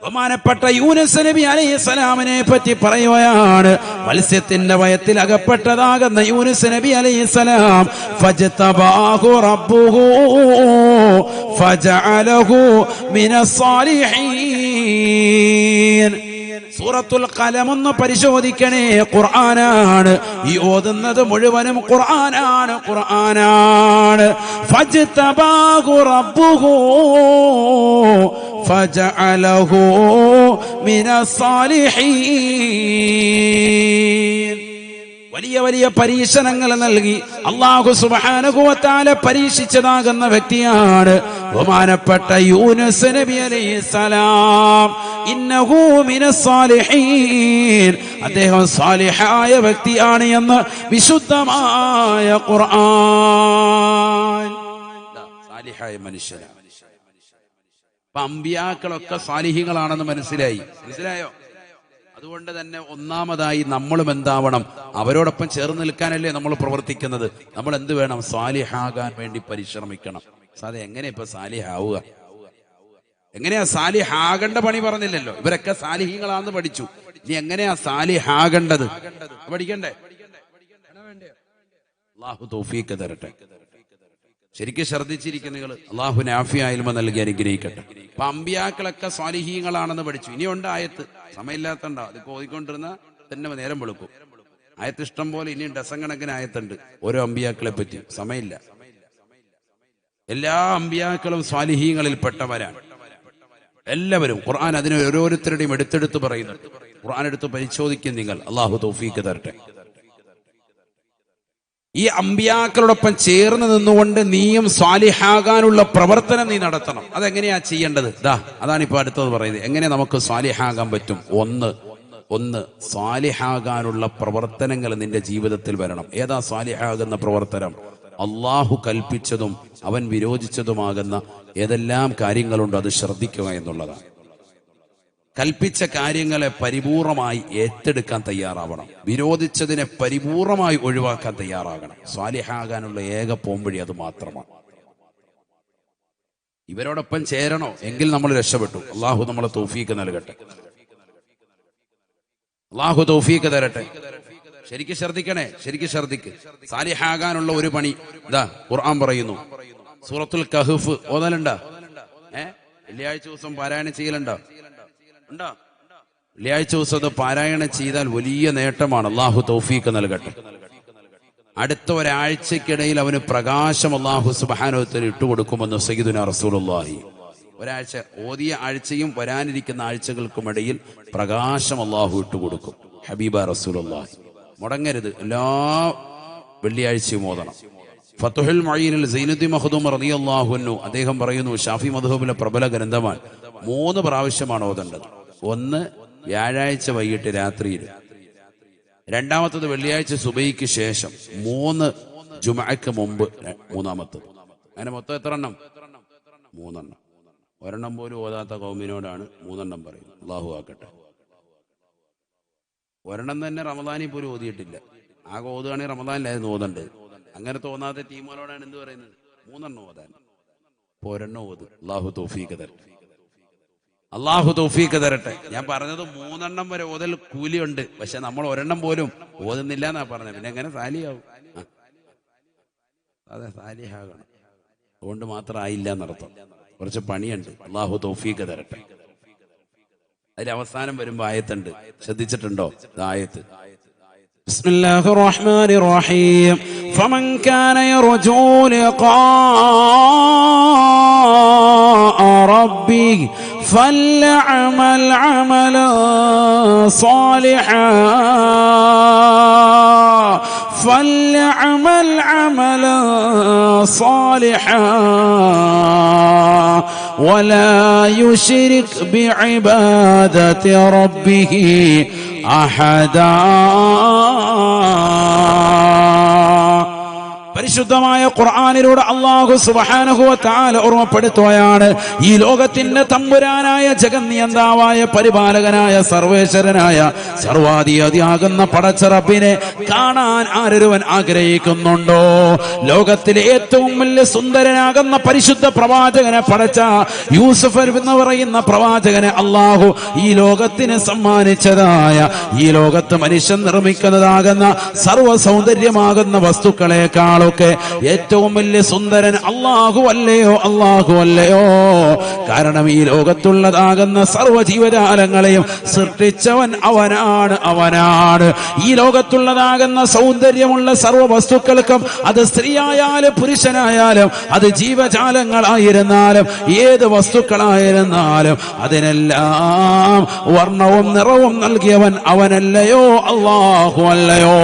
[SPEAKER 1] ബഹുമാനപ്പെട്ട യൂനുസ് നബി അലൈഹിസ്സലാമിനെ പറ്റി പറയുകയാണ്, മത്സ്യത്തിന്റെ വയത്തിൽ അകപ്പെട്ടതാകുന്ന യൂനുസ് നബി അലൈഹിസ്സലാം ഫജ്തബാഹു റബ്ബുഹു ഫജഅലഹു മിനസ് സാലിഹീൻ. സൂറത്തുൽ ഖലം ഒന്ന് പരിശോധിക്കണേ, ഖുർആനാണ്. ഈ ഓതുന്നത് മുഴുവനും ഖുർആനാണ്, ഖുർആനാണ്. ഫജ്തബാഹു റബ്ബുഹു ഫജഅലഹു മിനസ് സാലിഹീൻ. വലിയ വലിയ പരീക്ഷണങ്ങൾ നൽകി അല്ലാഹു സുബ്ഹാനഹു വ തആല പരീക്ഷിച്ചതാകുന്ന വ്യക്തിയാണ് ബഹുമാനപ്പെട്ട യൂനുസ് നബി അലൈഹിസ്സലാം. ഇന്നഹു മിനസ് സാലിഹീൻ, അദ്ദേഹം സാലിഹായ വ്യക്തിയാണ് എന്ന് വിശുദ്ധമായ ഖുർആൻ. സാലിഹായ മനുഷ്യനാണ്. അമ്പിയാക്കളൊക്കെ സാലിഹീങ്ങളാണെന്ന് മനസ്സിലായോ? അതുകൊണ്ട് തന്നെ ഒന്നാമതായി നമ്മളും എന്താവണം? അവരോടൊപ്പം ചേർന്ന് നിൽക്കാനല്ലേ നമ്മൾ പ്രവർത്തിക്കുന്നത്. നമ്മൾ എന്ത് വേണം? സാലിഹാകാൻ വേണ്ടി പരിശ്രമിക്കണം. സാധേ എങ്ങനെയാ ഇപ്പൊ സാലിഹാവുക? എങ്ങനെയാ സാലിഹാകേണ്ട പണി പറഞ്ഞില്ലല്ലോ. ഇവരൊക്കെ സാലിഹീങ്ങളാന്ന് പഠിച്ചു. ഇനി എങ്ങനെയാ സാലിഹാകേണ്ടത് പഠിക്കണ്ടേ? അല്ലാഹു തൗഫീഖ് തരട്ടെ. ശരിക്കും ശ്രദ്ധിച്ചിരിക്കുന്ന നിങ്ങൾ അള്ളാഹുവിന് ആഫിയ ഇൽമ നൽകി അനുഗ്രഹിക്കട്ടെ. അപ്പൊ അമ്പിയാക്കളൊക്കെ സ്വാലിഹീങ്ങളാണെന്ന് പഠിച്ചു. ഇനിയുണ്ട് ആയത്ത്, സമയമില്ലാത്തണ്ടോ? അത് ഓതിക്കൊണ്ടിരുന്ന തന്നെ നേരം വെളുക്കും. ആയത്ത് ഇഷ്ടം പോലെ, ഇനിയും ഡസൻ കണക്കിന് ആയത്തുണ്ട് ഓരോ അമ്പിയാക്കളെ പറ്റി. സമയമില്ല. എല്ലാ അമ്പിയാക്കളും സ്വാലിഹീങ്ങളിൽ പെട്ടവരാണ് എല്ലാവരും. ഖുർആൻ അതിനെ ഓരോരുത്തരുടെയും എടുത്തെടുത്ത് പറയുന്നുണ്ട്. ഖുർആൻ എടുത്ത് പരിശോധിക്കും നിങ്ങൾ. അള്ളാഹു തൗഫീഖ് തരട്ടെ. ഈ അമ്പിയാക്കളോടൊപ്പം ചേർന്ന് നിന്നുകൊണ്ട് നീയും സ്വാലിഹാകാനുള്ള പ്രവർത്തനം നീ നടത്തണം. അതെങ്ങനെയാ ചെയ്യേണ്ടത്? അതാണ് ഇപ്പൊ അടുത്തത് പറയുന്നത്. എങ്ങനെ നമുക്ക് സ്വാലിഹാകാൻ പറ്റും? ഒന്ന് സ്വാലിഹാകാനുള്ള പ്രവർത്തനങ്ങൾ നിന്റെ ജീവിതത്തിൽ വരണം. ഏതാ സ്വാലിഹാകുന്ന പ്രവർത്തനം? അള്ളാഹു കൽപ്പിച്ചതും അവൻ വിരോധിച്ചതുമാകുന്ന ഏതെല്ലാം കാര്യങ്ങളുണ്ടോ അത് ശ്രദ്ധിക്കുക എന്നുള്ളതാണ്. കൽപ്പിച്ച കാര്യങ്ങളെ പരിപൂർണമായി ഏറ്റെടുക്കാൻ തയ്യാറാവണം. വിരോധിച്ചതിനെ പരിപൂർണമായി ഒഴിവാക്കാൻ തയ്യാറാകണം. സ്വാലിഹാകാനുള്ള ഏക പോംവഴി അത് മാത്രമാണ്. ഇവരോടൊപ്പം ചേരണോ എങ്കിൽ നമ്മൾ രക്ഷപ്പെട്ടു. അള്ളാഹു നമ്മളെ തൗഫീഖ് നൽകട്ടെ. അള്ളാഹു തൗഫീഖ് തരട്ടെ. ശരിക്കും ശ്രദ്ധിക്കണേ, ശരിക്കും ശ്രദ്ധിക്ക്. സാലിഹാകാനുള്ള ഒരു പണി ഖുർആൻ പറയുന്നു. സൂറത്തുൽ കഹ്ഫ് ഓതലുണ്ടോ? വെള്ളിയാഴ്ച ദിവസം പാരായണം ചെയ്യലുണ്ടോ? ഉണ്ടോ? വെള്ളിയാഴ്ച ദിവസം അത് പാരായണം ചെയ്താൽ വലിയ നേട്ടമാണ്. അള്ളാഹു തൗഫീഖ് നൽകട്ടെ. അടുത്ത ഒരാഴ്ചക്കിടയിൽ അവന് പ്രകാശം അള്ളാഹു സുബ്ഹാനഹു വ തആല ഇട്ടുകൊടുക്കുമെന്ന് സയ്യിദുനാ റസൂലുള്ളാഹി. ഒരാഴ്ച ഓതിയ ആഴ്ചയും വരാനിരിക്കുന്ന ആഴ്ചകൾക്കുമിടയിൽ പ്രകാശം അള്ളാഹു ഇട്ടുകൊടുക്കും. ഹബീബ റസൂലുള്ളാഹി. മുടങ്ങരുത്, എല്ലാ വെള്ളിയാഴ്ചയും ഓതണം. ഫത്ഹുൽ മുഈനിൽ സൈനുദ്ദീൻ മഖ്ദൂം റളിയല്ലാഹു അൻഹു അദ്ദേഹം പറയുന്നു, ഷാഫി മദ്ഹബിലെ പ്രബല ഗ്രന്ഥമാണ്, 3 പ്രാവശ്യമാണ് ഓതേണ്ടത്. ഒന്ന് വ്യാഴാഴ്ച വൈകിട്ട് രാത്രിയിൽ, രണ്ടാമത്തത് വെള്ളിയാഴ്ച സുബഹിക്ക് ശേഷം, 3 ജുമഅക്ക് മുമ്പ്, മൂന്നാമത്തത്. അങ്ങനെ മൊത്തം എത്ര എണ്ണം? 3 എണ്ണം. ഒരെണ്ണം പോലും ഓതാത്ത കൗമിനോടാണ് 3 എണ്ണം പറയുന്നത്. അല്ലാഹു ആക്കട്ടെ. ഒരെണ്ണം തന്നെ റമദാനിൽ പോലും ഓതിയിട്ടില്ല. ആകെ ഓതുകയാണെങ്കിൽ റമദാനിലായിരുന്നു ഓതണ്ടത്. അങ്ങനെ തോന്നാത്ത ടീമുകളോടാണ് എന്ത് പറയുന്നത്? 3 എണ്ണം ഓതാൻ. ഇപ്പൊ ഒരെണ്ണം ഓത്. അല്ലാഹു തൗഫീഖ് തരട്ടെ. അള്ളാഹു തൗഫീഖ് തരട്ടെ. ഞാൻ പറഞ്ഞത് 3 എണ്ണം വരെ ഓതൽ കൂലിയുണ്ട്. പക്ഷെ നമ്മൾ ഒരെണ്ണം പോലും ഓതുന്നില്ല എന്നാ പറഞ്ഞത്. പിന്നെ എങ്ങനെ സാലിയാവും? അതെ, സാലിഹാകണം. അതുകൊണ്ട് മാത്രം ആയില്ല എന്നർത്ഥം. കുറച്ച് പണിയുണ്ട്. അള്ളാഹു തൗഫീഖ് തരട്ടെ. അതിൽ അവസാനം വരുമ്പോ ആയത്തുണ്ട്, ശ്രദ്ധിച്ചിട്ടുണ്ടോ? ആയത്ത് ബിസ്മില്ലാഹിർ റഹ്മാനിർ റഹീം ഫമൻ കാന യർജൂ ലിഖാഅ റബ്ബിഹി ഫൽയഅമൽ അമലൻ സാലിഹാ فليعمل عملا صالحا ولا يشرك بعبادة ربه أحدا. പരിശുദ്ധമായ ഖുർആനിലൂടെ അല്ലാഹു സുബ്ഹാനഹു വ തആല ഓർമ്മപ്പെടുത്തുകയാണ്, ഈ ലോകത്തിന്റെ തമ്പുരാനായ ജഗന്നിയന്താവായ പരിപാലകനായ സർവേശ്വരനായ സർവാധിപതിയാകുന്ന പടച്ച റബ്ബിനെ കാണാൻ ആരൊരുവൻ ആഗ്രഹിക്കുന്നുണ്ടോ? ലോകത്തിലെ ഏറ്റവും വലിയ സുന്ദരനാകുന്ന പരിശുദ്ധ പ്രവാചകനെ പടച്ച യൂസുഫ് എന്ന് പറയുന്ന പ്രവാചകനെ അല്ലാഹു ഈ ലോകത്തിന് സമ്മാനിച്ചതായ, ഈ ലോകത്ത് മനുഷ്യൻ നിർമ്മിക്കുന്നതാകുന്ന സർവ്വ സൗന്ദര്യമാകുന്ന വസ്തുക്കളെക്കാളും ഏറ്റവും വലിയ സുന്ദരൻ അല്ലാഹു അല്ലയോ? അല്ലാഹു അല്ലയോ? കാരണം ഈ ലോകത്തുള്ളതാകുന്ന സർവ്വ ജീവജാലങ്ങളെയും സൃഷ്ടിച്ചവൻ അവനാണ്, അവനാണ്. ഈ ലോകത്തുള്ളതാകുന്ന സൗന്ദര്യമുള്ള സർവ്വ വസ്തുക്കൾക്കും, അത് സ്ത്രീയായാലും പുരുഷനായാലും, അത് ജീവജാലങ്ങളായിരുന്നാലും ഏത് വസ്തുക്കളായിരുന്നാലും അതിനെല്ലാം വർണ്ണവും നിറവും നൽകിയവൻ അവനല്ലയോ? അല്ലാഹു അല്ലയോ?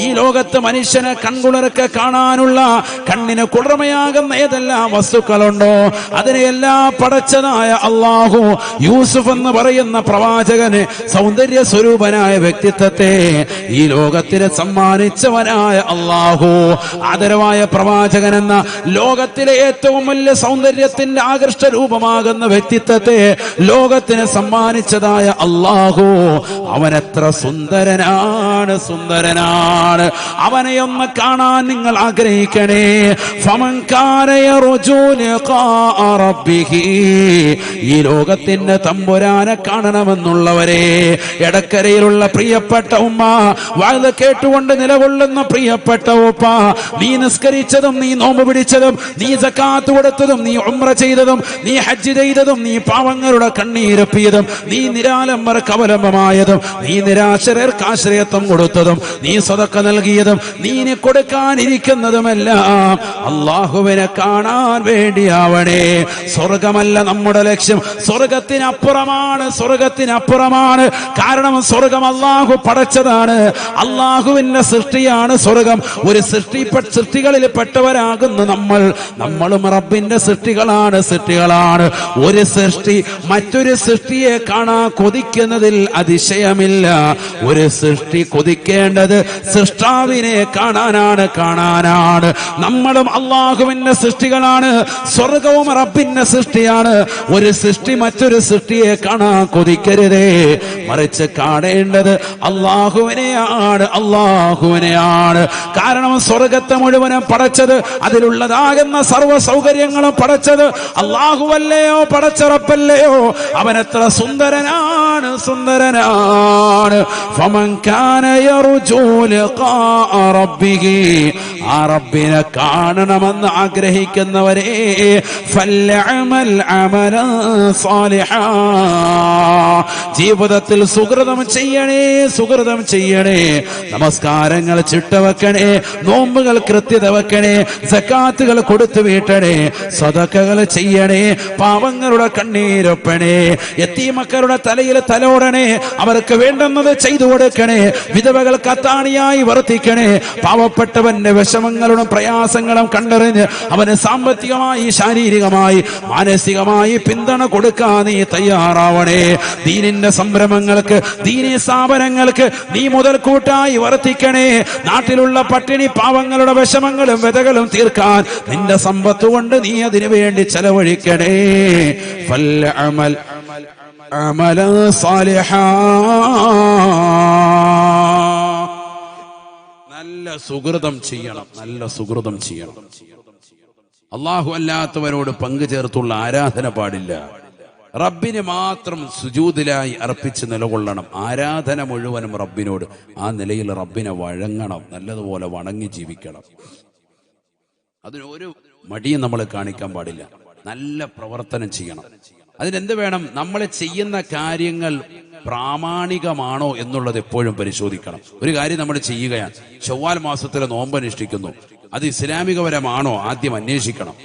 [SPEAKER 1] ഈ ലോകത്ത് മനുഷ്യനെ കൺകുളിർക്കെ കാണാനുള്ള, കണ്ണിന് കുളിർമയാകുന്ന ഏതെല്ലാം വസ്തുക്കളുണ്ടോ അതിനെയെല്ലാം പടച്ചതായ അല്ലാഹു യൂസുഫ് എന്ന് പറയുന്ന പ്രവാചകന്, സൗന്ദര്യ സ്വരൂപനായ വ്യക്തിത്വത്തെ ഈ ലോകത്തിന് സമ്മാനിച്ചവനായ അല്ലാഹു, ആദരവായ പ്രവാചകൻ എന്ന ലോകത്തിലെ ഏറ്റവും വലിയ സൗന്ദര്യത്തിന്റെ ആകർഷ രൂപമാകുന്ന വ്യക്തിത്വത്തെ ലോകത്തിന് സമ്മാനിച്ചതായ അല്ലാഹു, അവനെത്ര സുന്ദരനാണ്, സുന്ദരനാണ്. അവനെയൊന്ന് കാണാൻ നിങ്ങൾ ആഗ്രഹിക്കണേ. ഫമൻ കാന യർജൂ ലിഖാഅ റബ്ബിഹി, ഈ ലോകത്തിന്റെ തമ്പുരാനെ കാണണമെന്നുള്ളവരെ, എടക്കരയിലുള്ള പ്രിയപ്പെട്ട ഉമ്മ, വഅദ് കേട്ടുകൊണ്ട് നിലകൊള്ളുന്ന പ്രിയപ്പെട്ട ഉപ്പ, നീ നിസ്കരിച്ചതും, നീ നോമ്പ് പിടിച്ചതും, നീ സക്കാത്ത് കൊടുത്തതും, നീ ഉംറ ചെയ്തതും, നീ ഹജ്ജ് ചെയ്തതും, നീ പാവങ്ങളുടെ കണ്ണീരൊപ്പിയതും, നീ നിരാലംബർക്ക് അവലംബമായതും, നീ നിരാശരർക്ക് ആശ്രയത്വം കൊടുത്തതും, നീ സദഖ നൽകിയതും, നീ കൊടുക്കാനിരിക്കുന്നതുമെല്ലാം അല്ലാഹുവിനെ കാണാൻ വേണ്ടിയാവണേ. സ്വർഗമല്ല നമ്മുടെ ലക്ഷ്യം, സ്വർഗത്തിനപ്പുറമാണ്, സ്വർഗത്തിനപ്പുറമാണ്. കാരണം സ്വർഗം അല്ലാഹു പടച്ചതാണ്, അല്ലാഹുവിന്റെ സൃഷ്ടിയാണ് സ്വർഗം. ഒരു സൃഷ്ടികളിൽ പെട്ടവരാകുന്ന നമ്മളും റബ്ബിന്റെ സൃഷ്ടികളാണ്, സൃഷ്ടികളാണ്. ഒരു സൃഷ്ടി മറ്റൊരു സൃഷ്ടിയെ കാണാൻ കൊതിക്കുന്നതിൽ അതിശയമില്ല. ഒരു സൃഷ്ടി കൊതിക്കേണ്ടത് സൃഷ്ടാവിനെ കാണാനാണ്, കാണാനാണ്. നമ്മളും അല്ലാഹുവിന്റെ സൃഷ്ടികളാണ്, സ്വർഗവും റബ്ബിന്റെ സൃഷ്ടിയാണ്. ഒരു സൃഷ്ടി മറ്റൊരു സൃഷ്ടിയെ കാണാൻ കൊതിക്കരുതേ, മറിച്ച് കാണേണ്ടത് അല്ലാഹുവിനെയാണ്, അല്ലാഹുവിനെയാണ്. കാരണം സ്വർഗത്തെ മുഴുവനും പടച്ചത്, അതിലുള്ളതാകുന്ന സർവ്വ സൗകര്യങ്ങളും പടച്ചത് അല്ലാഹുവല്ലയോ? പടച്ച റബ്ബല്ലയോ? അവനെത്ര സുന്ദരനാണ്, സുന്ദരനാണ്. ഫമൻ കാന യർജൂ ലിഖാഅ റബ്ബിഹി, ആ റബ്ബിനെ കാണണമെന്ന് ആഗ്രഹിക്കുന്നവരെ, ഫൽയഅമൽ അമലൻ സാലിഹാ, ജീവിതത്തിൽ സുകൃതം ചെയ്യണേ, സുകൃതം ചെയ്യണേ. നമസ്കാരങ്ങൾ ചിട്ടവെക്കണേ, നോമ്പുകൾ കൃത്യത വെക്കണേ, സക്കാത്തുകൾ കൊടുത്തു വീട്ടണേ, സദഖകൾ ചെയ്യണേ, പാവങ്ങളുടെ കണ്ണീരൊപ്പണേ, യതീമക്കളുടെ തലയിൽ തലോടണേ, അവർക്ക് വേണ്ടുന്നത് ചെയ്തു കൊടുക്കണേ, വിധവകൾക്ക് അത്താണിയായി വർത്തിക്കണേ. പാവപ്പെട്ടവന്റെ വിഷമങ്ങളും പ്രയാസങ്ങളും കണ്ടറിഞ്ഞ് അവന് സാമ്പത്തികമായി, ശാരീരികമായി, മാനസികമായി പിന്തുണ കൊടുക്കാൻ നീ തയ്യാറാവണേ. ദീനിന്റെ സംരംഭങ്ങൾക്ക്, ദീനി സ്ഥാപനങ്ങൾക്ക് നീ മുതൽക്കൂട്ടായി വർത്തിക്കണേ. നാട്ടിലുള്ള പട്ടിണി പാവങ്ങളുടെ വിഷമങ്ങളും വ്യതകളും തീർക്കാൻ നിന്റെ സമ്പത്ത് കൊണ്ട് നീ അതിനു വേണ്ടി ചെലവഴിക്കണേ. ഫൽഅമൽ അമലൻ സാലിഹാ, നല്ല സുകൃതം ചെയ്യണം, നല്ല സുകൃതം ചെയ്യണം. അല്ലാഹു അല്ലാത്തവരോട് പങ്കു ചേർത്തുള്ള ആരാധന പാടില്ല. റബ്ബിന് മാത്രം സുജൂദിലായി അർപ്പിച്ച് നിലകൊള്ളണം. ആരാധന മുഴുവനും റബ്ബിനോട്. ആ നിലയിൽ റബ്ബിനെ വഴങ്ങണം, നല്ലതുപോലെ വണങ്ങി ജീവിക്കണം. അതിനൊരു മടിയും നമ്മൾ കാണിക്കാൻ പാടില്ല. നല്ല പ്രവർത്തനം ചെയ്യണം. അതിനെന്ത് വേണം? നമ്മൾ ചെയ്യുന്ന കാര്യങ്ങൾ പ്രാമാണികമാണോ എന്നുള്ളത് എപ്പോഴും പരിശോധിക്കണം. ഒരു കാര്യം നമ്മൾ ചെയ്യുകയാണ്, ശവ്വാൽ മാസത്തിലെ നോമ്പ് അനുഷ്ഠിക്കുന്നു, അത് ഇസ്ലാമികപരമാണോ ആദ്യം അന്വേഷിക്കണം.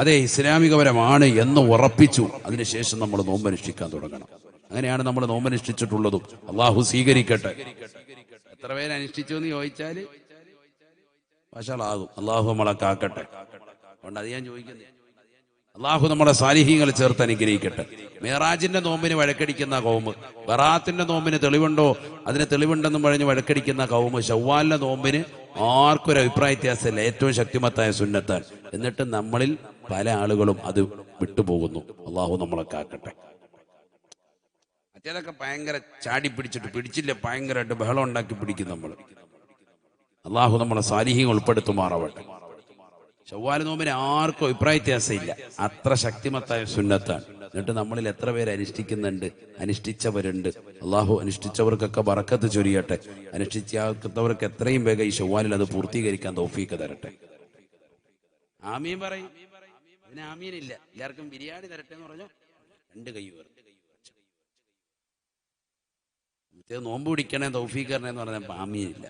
[SPEAKER 1] അതെ, ഇസ്ലാമികപരമാണ് എന്ന് ഉറപ്പിച്ചു, അതിനുശേഷം നമ്മൾ നോമ്പ് അനുഷ്ഠിക്കാൻ തുടങ്ങണം. അങ്ങനെയാണ് നമ്മൾ നോമ്പ് അനുഷ്ഠിച്ചിട്ടുള്ളതും. അള്ളാഹു സ്വീകരിക്കട്ടെ. എത്ര പേര് അനുഷ്ഠിച്ചു എന്ന് ചോദിച്ചാല് വഷളാകും. അള്ളാഹു നമ്മളെ കാക്കട്ടെ. അതുകൊണ്ട് അത് ഞാൻ ചോദിക്കുന്നത്, അള്ളാഹു നമ്മളെ സാലിഹീങ്ങളെ ചേർത്ത് അനുഗ്രഹിക്കട്ടെ. മേറാജിന്റെ നോമ്പിന് വഴക്കടിക്കുന്ന കൗമ്, ബറാത്തിന്റെ നോമ്പിന് തെളിവുണ്ടോ അതിന് തെളിവുണ്ടെന്നും പറഞ്ഞ് വഴക്കടിക്കുന്ന കൗമ്, ശവ്വാലിന്റെ നോമ്പിന് ആർക്കൊരു അഭിപ്രായ വ്യത്യാസമില്ല, ഏറ്റവും ശക്തിമത്തായ സുന്നത്താൻ. എന്നിട്ട് നമ്മളിൽ പല ആളുകളും അത് വിട്ടുപോകുന്നു. അള്ളാഹു നമ്മളെ കാക്കട്ടെ. മറ്റേതൊക്കെ ഭയങ്കര ചാടി പിടിച്ചില്ല, ഭയങ്കരമായിട്ട് ബഹളം ഉണ്ടാക്കി പിടിക്കും നമ്മൾ. അള്ളാഹു നമ്മളെ സാലിഹ്യം ഉൾപ്പെടുത്തുമാറാവട്ടെ. ശവ്വാൽ നോമ്പിന് ആർക്കും അഭിപ്രായ വ്യത്യാസമില്ല, അത്ര ശക്തിമത്തായ സുന്നത്താണ്. എന്നിട്ട് നമ്മളിൽ എത്ര പേര് അനുഷ്ഠിക്കുന്നുണ്ട്, അനുഷ്ഠിച്ചവരുണ്ട്. അള്ളാഹു അനുഷ്ഠിച്ചവർക്കൊക്കെ ബറക്കത്ത് ചൊരിയട്ടെ. അനുഷ്ഠിച്ചവർക്ക് എത്രയും വേഗം ഈ ശവ്വാലിൽ അത് പൂർത്തീകരിക്കാൻ തൗഫീക്ക് തരട്ടെ. ആമീൻ പറയും. അതിന് ആമീനില്ല. എല്ലാവർക്കും ബിരിയാണി തരട്ടെ എന്ന് പറഞ്ഞോ, 2 കൈ വേറെ. നോമ്പ് പിടിക്കണേ തൗഫീക്ക് തരണേ എന്ന് പറഞ്ഞാൽ ആമീനില്ല.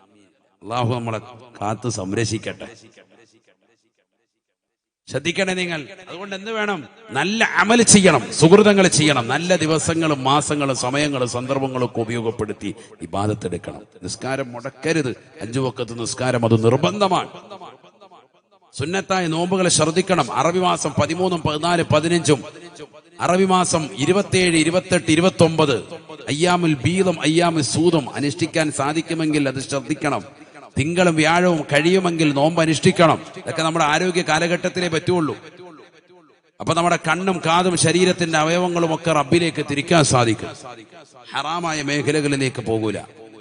[SPEAKER 1] അള്ളാഹു നമ്മളെ കാത്ത് സംരക്ഷിക്കട്ടെ. ശ്രദ്ധിക്കണേ നിങ്ങൾ. അതുകൊണ്ട് എന്ത് വേണം? നല്ല അമൽ ചെയ്യണം, സുഹൃതങ്ങൾ ചെയ്യണം. നല്ല ദിവസങ്ങളും മാസങ്ങളും സമയങ്ങളും സന്ദർഭങ്ങളും ഒക്കെ ഉപയോഗപ്പെടുത്തി ഇബാദത്തെടുക്കണം. നിസ്കാരം മുടക്കരുത്. 5 വഖത്ത് നിസ്കാരം അത് നിർബന്ധമാണ്. സുന്നത്തായ നോമ്പുകളെ ശ്രദ്ധിക്കണം. അറബി മാസം 13, 14, 15, അറബി മാസം 27, 28, 29 അയ്യാമുൽ ബീദും അയ്യാമുൽ സൂദും അനുഷ്ഠിക്കാൻ സാധിക്കുമെങ്കിൽ അത് ശ്രദ്ധിക്കണം. തിങ്കളും വ്യാഴവും കഴിയുമെങ്കിൽ നോമ്പ് അനുഷ്ഠിക്കണം. ഇതൊക്കെ നമ്മുടെ ആരോഗ്യ കാലഘട്ടത്തിലേ പറ്റുള്ളൂ. അപ്പൊ നമ്മുടെ കണ്ണും കാതും ശരീരത്തിന്റെ അവയവങ്ങളും ഒക്കെ റബ്ബിലേക്ക് തിരിക്കാൻ സാധിക്കും. ഹറാമായ മേഖലകളിലേക്ക് പോകൂല.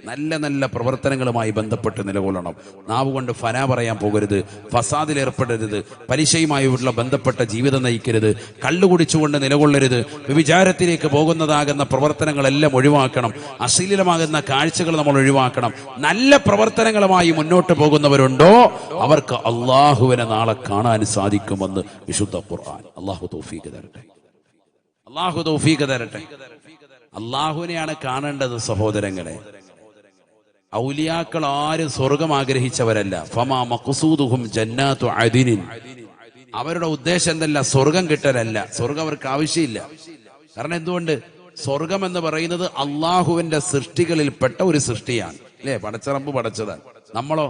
[SPEAKER 1] നല്ല നല്ല പ്രവർത്തനങ്ങളുമായി ബന്ധപ്പെട്ട് നിലകൊള്ളണം. നാവ് കൊണ്ട് ഫനാ പറയാൻ പോകരുത്, ഫസാദിൽ ഏർപ്പെടരുത്, പലിശയുമായുള്ള ബന്ധപ്പെട്ട ജീവിതം നയിക്കരുത്, കള്ളുകുടിച്ചുകൊണ്ട് നിലകൊള്ളരുത്, വിചാരത്തിലേക്ക് പോകുന്നതാകുന്ന പ്രവർത്തനങ്ങളെല്ലാം ഒഴിവാക്കണം. അശ്ലീലമാകുന്ന കാഴ്ചകൾ നമ്മൾ ഒഴിവാക്കണം. നല്ല പ്രവർത്തനങ്ങളുമായി മുന്നോട്ട് പോകുന്നവരുണ്ടോ അവർക്ക് അള്ളാഹുവിനെ നാളെ കാണാൻ സാധിക്കുമെന്ന് വിശുദ്ധ ഖുർആൻ. അള്ളാഹു തൗഫീഖ് തരട്ടെ. അള്ളാഹു തൗഫീഖ് തരട്ടെ. അള്ളാഹുവിനെയാണ് കാണേണ്ടത് സഹോദരങ്ങളെ. ഔലിയാക്കൾ ആരും സ്വർഗം ആഗ്രഹിച്ചവരല്ല. ഫമാ മഖ്സൂദുഹും ജന്നാത്തു അദിനിൻ. അവരുടെ ഉദ്ദേശം എന്തല്ല? സ്വർഗം കിട്ടലല്ല. സ്വർഗം അവർക്ക് ആവശ്യമില്ല. കാരണം എന്തുകൊണ്ട്? സ്വർഗം എന്ന് പറയുന്നത് അള്ളാഹുവിന്റെ സൃഷ്ടികളിൽപ്പെട്ട ഒരു സൃഷ്ടിയാണ്. അല്ലേ? പടച്ചറമ്പ് പടച്ചതാണ്. നമ്മളോ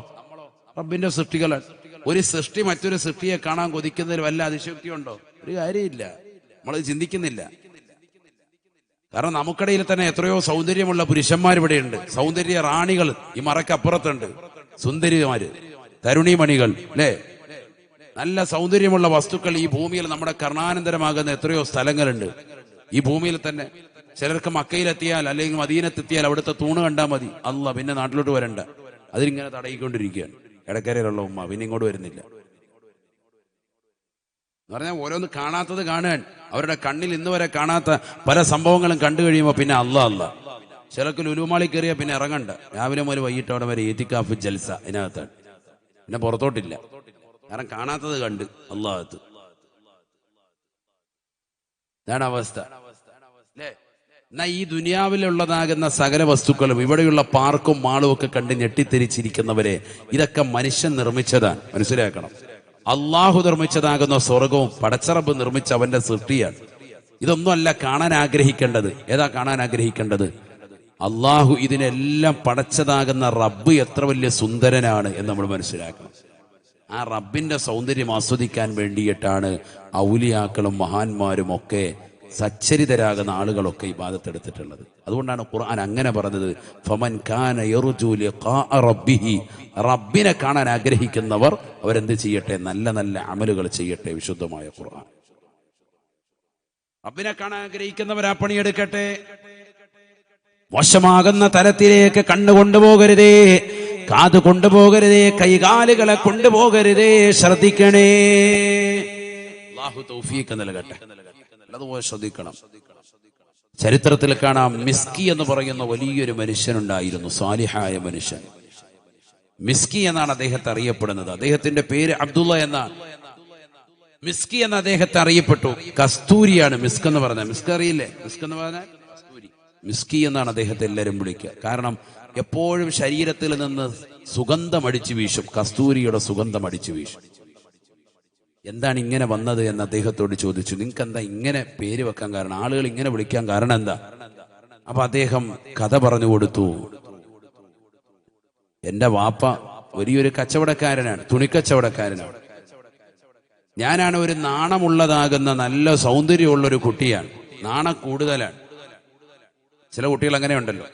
[SPEAKER 1] റബ്ബിന്റെ സൃഷ്ടികളാണ്. ഒരു സൃഷ്ടി മറ്റൊരു സൃഷ്ടിയെ കാണാൻ കൊതിക്കുന്നതിൽ വല്ല അതിശക്തിയുണ്ടോ? ഒരു കാര്യമില്ല. നമ്മളത് ചിന്തിക്കുന്നില്ല. കാരണം നമുക്കിടയിൽ തന്നെ എത്രയോ സൗന്ദര്യമുള്ള പുരുഷന്മാർ ഇവിടെയുണ്ട്. സൗന്ദര്യ റാണികൾ ഈ മറക്കപ്പുറത്തുണ്ട്. സുന്ദരിമാര്, തരുണിമണികൾ, അല്ലേ? നല്ല സൗന്ദര്യമുള്ള വസ്തുക്കൾ ഈ ഭൂമിയിൽ നമ്മുടെ കർണാനന്തരമാകുന്ന എത്രയോ സ്ഥലങ്ങളുണ്ട് ഈ ഭൂമിയിൽ തന്നെ. ചിലർക്ക് മക്കയിലെത്തിയാൽ അല്ലെങ്കിൽ മദീനത്തെത്തിയാൽ അവിടുത്തെ തൂണ് കണ്ടാൽ മതി, അല്ല പിന്നെ നാട്ടിലോട്ട് വരണ്ട. അതിലിങ്ങനെ തടയിക്കൊണ്ടിരിക്കുകയാണ് ഇടക്കരയിലുള്ള ഉമ്മ. പിന്നെ ഇങ്ങോട്ട് വരുന്നില്ല എന്ന് പറഞ്ഞാൽ ഓരോന്ന് കാണാത്തത് കാണാൻ. അവരുടെ കണ്ണിൽ ഇന്ന് വരെ കാണാത്ത പല സംഭവങ്ങളും കണ്ടു കഴിയുമ്പോൾ പിന്നെ അല്ല. ചിലക്ക് ലുലുമാളി കയറിയാൽ പിന്നെ ഇറങ്ങണ്ട. രാവിലെ മുതൽ വൈകിട്ട് അവിടെ വരെ ഏത്തിക്കാഫ് ജൽസ ഇതിനകത്താണ്. പിന്നെ പുറത്തോട്ടില്ല. കാരണം കാണാത്തത് കണ്ട് അല്ലാഹത്ത്. ഇതാണ് അവസ്ഥ, അല്ലേ? എന്നാ ഈ ദുനിയാവിലുള്ളതാകുന്ന സകല വസ്തുക്കളും ഇവിടെയുള്ള പാർക്കും മാളും ഒക്കെ കണ്ട് ഞെട്ടിത്തെരിച്ചിരിക്കുന്നവരെ ഇതൊക്കെ മനുഷ്യൻ നിർമ്മിച്ചതാണ്. മനസ്സിലാക്കണം. അള്ളാഹു നിർമ്മിച്ചതാകുന്ന സ്വർഗവും പടച്ചറബ് നിർമ്മിച്ച അവന്റെ സൃഷ്ടിയാണ്. ഇതൊന്നും അല്ല കാണാൻ ആഗ്രഹിക്കേണ്ടത്. ഏതാ കാണാൻ ആഗ്രഹിക്കേണ്ടത്? അള്ളാഹു ഇതിനെല്ലാം പടച്ചതാകുന്ന റബ്ബ് എത്ര വലിയ സുന്ദരനാണ് എന്ന് നമ്മൾ മനസ്സിലാക്കണം. ആ റബ്ബിന്റെ സൗന്ദര്യം ആസ്വദിക്കാൻ വേണ്ടിയിട്ടാണ് ഔലിയാക്കളും മഹാന്മാരും ഒക്കെ സച്ചരിതരാകുന്ന ആളുകളൊക്കെ ഇബാദത്തെടുത്തിട്ടുള്ളത്. അതുകൊണ്ടാണ് ഖുർആൻ അങ്ങനെ പറഞ്ഞത്, ഫമൻ കാന യർജു ലിഖാഅ റബ്ബിഹി. റബ്ബിനെ കാണാൻ ആഗ്രഹിക്കുന്നവർ അവരെന്ത് ചെയ്യട്ടെ? നല്ല നല്ല അമലുകൾ ചെയ്യട്ടെ. വിശുദ്ധമായ ഖുർആൻ. റബ്ബിനെ കാണാൻ ആഗ്രഹിക്കുന്നവർ ആ പണിയെടുക്കട്ടെ. മോശമാകുന്ന തരത്തിലേക്ക് കണ്ണു കൊണ്ടുപോകരുതേ, കാത് കൊണ്ടുപോകരുതേ, കൈകാലുകളെ കൊണ്ടുപോകരുതേ. ശ്രദ്ധിക്കണേ. അല്ലാഹു തൗഫീഖ് നൽകട്ടെ. അതുപോലെ ശ്രദ്ധിക്കണം. ചരിത്രത്തിൽ കാണാം, മിസ്കി എന്ന് പറയുന്ന വലിയൊരു മനുഷ്യനുണ്ടായിരുന്നു, സാലിഹായ മനുഷ്യൻ. മിസ്കി എന്നാണ് അദ്ദേഹത്തെ അറിയപ്പെടുന്നത്. അദ്ദേഹത്തിന്റെ പേര് അബ്ദുള്ള എന്നാണ്. മിസ്കി എന്ന അദ്ദേഹത്തെ അറിയപ്പെട്ടു. കസ്തൂരിയാണ് മിസ്ക് എന്ന് പറഞ്ഞാൽ. മിസ്ക് അറിയില്ലേ? മിസ്ക് എന്ന് പറഞ്ഞാൽ കസ്തൂരി. മിസ്കി എന്നാണ് അദ്ദേഹത്തെ എല്ലാവരും വിളിക്കുക. കാരണം എപ്പോഴും ശരീരത്തിൽ നിന്ന് സുഗന്ധം അടിച്ചു വീശും. കസ്തൂരിയുടെ സുഗന്ധം അടിച്ചു വീശും. എന്താണ് ഇങ്ങനെ വന്നത് എന്ന് അദ്ദേഹത്തോട് ചോദിച്ചു. നിങ്ങൾക്ക് എന്താ ഇങ്ങനെ പേര് വെക്കാൻ കാരണം, ആളുകൾ ഇങ്ങനെ വിളിക്കാൻ കാരണം എന്താ? അപ്പൊ അദ്ദേഹം കഥ പറഞ്ഞു കൊടുത്തു. എന്റെ വാപ്പ വലിയൊരു കച്ചവടക്കാരനാണ്, തുണിക്കച്ചവടക്കാരനാണ്. ഞാനാണ് ഒരു നാണമുള്ളതാകുന്ന നല്ല സൗന്ദര്യമുള്ളൊരു കുട്ടിയാണ്. നാണം കൂടുതലാണ്. ചില കുട്ടികൾ അങ്ങനെ ഉണ്ടല്ലോ,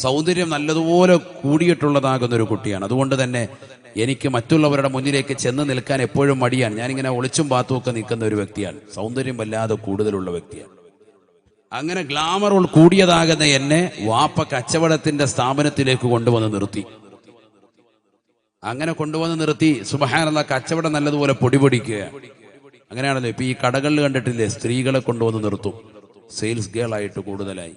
[SPEAKER 1] സൗന്ദര്യം നല്ലതുപോലെ കൂടിയിട്ടുള്ളതാകുന്ന ഒരു കുട്ടിയാണ്. അതുകൊണ്ട് തന്നെ എനിക്ക് മറ്റുള്ളവരുടെ മുന്നിലേക്ക് ചെന്ന് നിൽക്കാൻ എപ്പോഴും മടിയാണ്. ഞാനിങ്ങനെ ഒളിച്ചും പാത്തുമൊക്കെ നിൽക്കുന്ന ഒരു വ്യക്തിയാണ്. സൗന്ദര്യം വല്ലാതെ കൂടുതലുള്ള വ്യക്തിയാണ്. അങ്ങനെ ഗ്ലാമർ കൂടിയതാകുന്ന എന്നെ വാപ്പ കച്ചവടത്തിന്റെ സ്ഥാപനത്തിലേക്ക് കൊണ്ടുവന്ന് നിർത്തി. അങ്ങനെ കൊണ്ടുവന്ന് നിർത്തി സുബ്ഹാനല്ലാഹ്, കച്ചവടം നല്ലതുപോലെ പൊടിപൊടിക്കുകയാണ്. അങ്ങനെയാണല്ലോ ഇപ്പൊ ഈ കടകളിൽ കണ്ടിട്ടില്ലേ, സ്ത്രീകളെ കൊണ്ടുവന്ന് നിർത്തും സെയിൽസ് ഗേൾ ആയിട്ട് കൂടുതലായി.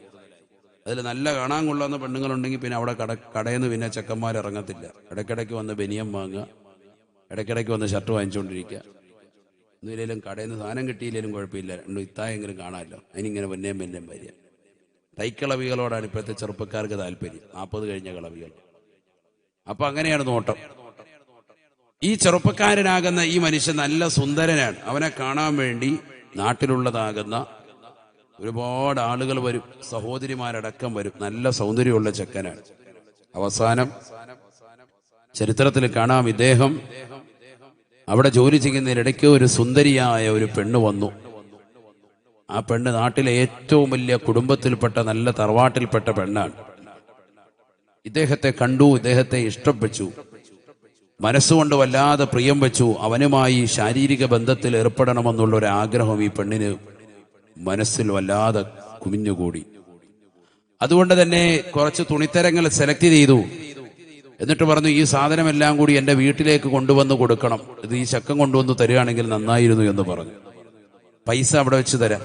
[SPEAKER 1] അതിൽ നല്ല കാണാൻ കൊള്ളുന്ന പെണ്ണുങ്ങളുണ്ടെങ്കിൽ പിന്നെ അവിടെ കടയിൽ നിന്ന് പിന്നെ ചെക്കന്മാർ ഇറങ്ങത്തില്ല. ഇടയ്ക്കിടയ്ക്ക് വന്ന് ബനിയം വാങ്ങുക, ഇടയ്ക്കിടയ്ക്ക് വന്ന് ഷർട്ട് വാങ്ങിച്ചുകൊണ്ടിരിക്കുക. ഒന്നുമില്ലെങ്കിലും കടയിൽ നിന്ന് സാധനം കിട്ടിയില്ലെങ്കിലും കുഴപ്പമില്ല, രണ്ടും ഇത്തായെങ്കിലും കാണാമല്ലോ, അതിനിങ്ങനെ പിന്നെയും പിന്നെയും വരിക. തൈക്കളവികളോടാണ് ഇപ്പോഴത്തെ ചെറുപ്പക്കാർക്ക് താല്പര്യം, 40 കഴിഞ്ഞ കളവികൾ. അപ്പൊ അങ്ങനെയാണ് നോട്ടം. ഈ ചെറുപ്പക്കാരനാകുന്ന ഈ മനുഷ്യൻ നല്ല സുന്ദരനാണ്. അവനെ കാണാൻ വേണ്ടി നാട്ടിലുള്ളതാകുന്ന ഒരുപാട് ആളുകൾ വരും, സഹോദരിമാരടക്കം വരും. നല്ല സൗന്ദര്യമുള്ള ചെക്കനാണ്. അവസാനം ചരിത്രത്തിൽ കാണാം, ഇദ്ദേഹം അവിടെ ജോലി ചെയ്യുന്നതിനിടയ്ക്ക് ഒരു സുന്ദരിയായ ഒരു പെണ്ണ് വന്നു. ആ പെണ്ണ് നാട്ടിലെ ഏറ്റവും വലിയ കുടുംബത്തിൽപ്പെട്ട നല്ല തറവാട്ടിൽപ്പെട്ട പെണ്ണാണ്. ഇദ്ദേഹത്തെ കണ്ടു, ഇദ്ദേഹത്തെ ഇഷ്ടപ്പെട്ടു, മനസ്സുകൊണ്ട് വല്ലാതെ പ്രിയം വെച്ചു. അവനുമായി ശാരീരിക ബന്ധത്തിൽ ഏർപ്പെടണമെന്നുള്ള ഒരു ആഗ്രഹം ഈ പെണ്ണിന് മനസ്സിൽ വല്ലാതെ കുമിഞ്ഞുകൂടി. അതുകൊണ്ട് തന്നെ കുറച്ച് തുണിത്തരങ്ങൾ സെലക്ട് ചെയ്തു. എന്നിട്ട് പറഞ്ഞു, ഈ സാധനമെല്ലാം കൂടി എൻ്റെ വീട്ടിലേക്ക് കൊണ്ടുവന്ന് കൊടുക്കണം, ഇത് ഈ ചക്കം കൊണ്ടുവന്ന് തരികയാണെങ്കിൽ നന്നായിരുന്നു എന്ന് പറഞ്ഞു. പൈസ അവിടെ വെച്ച് തരാം,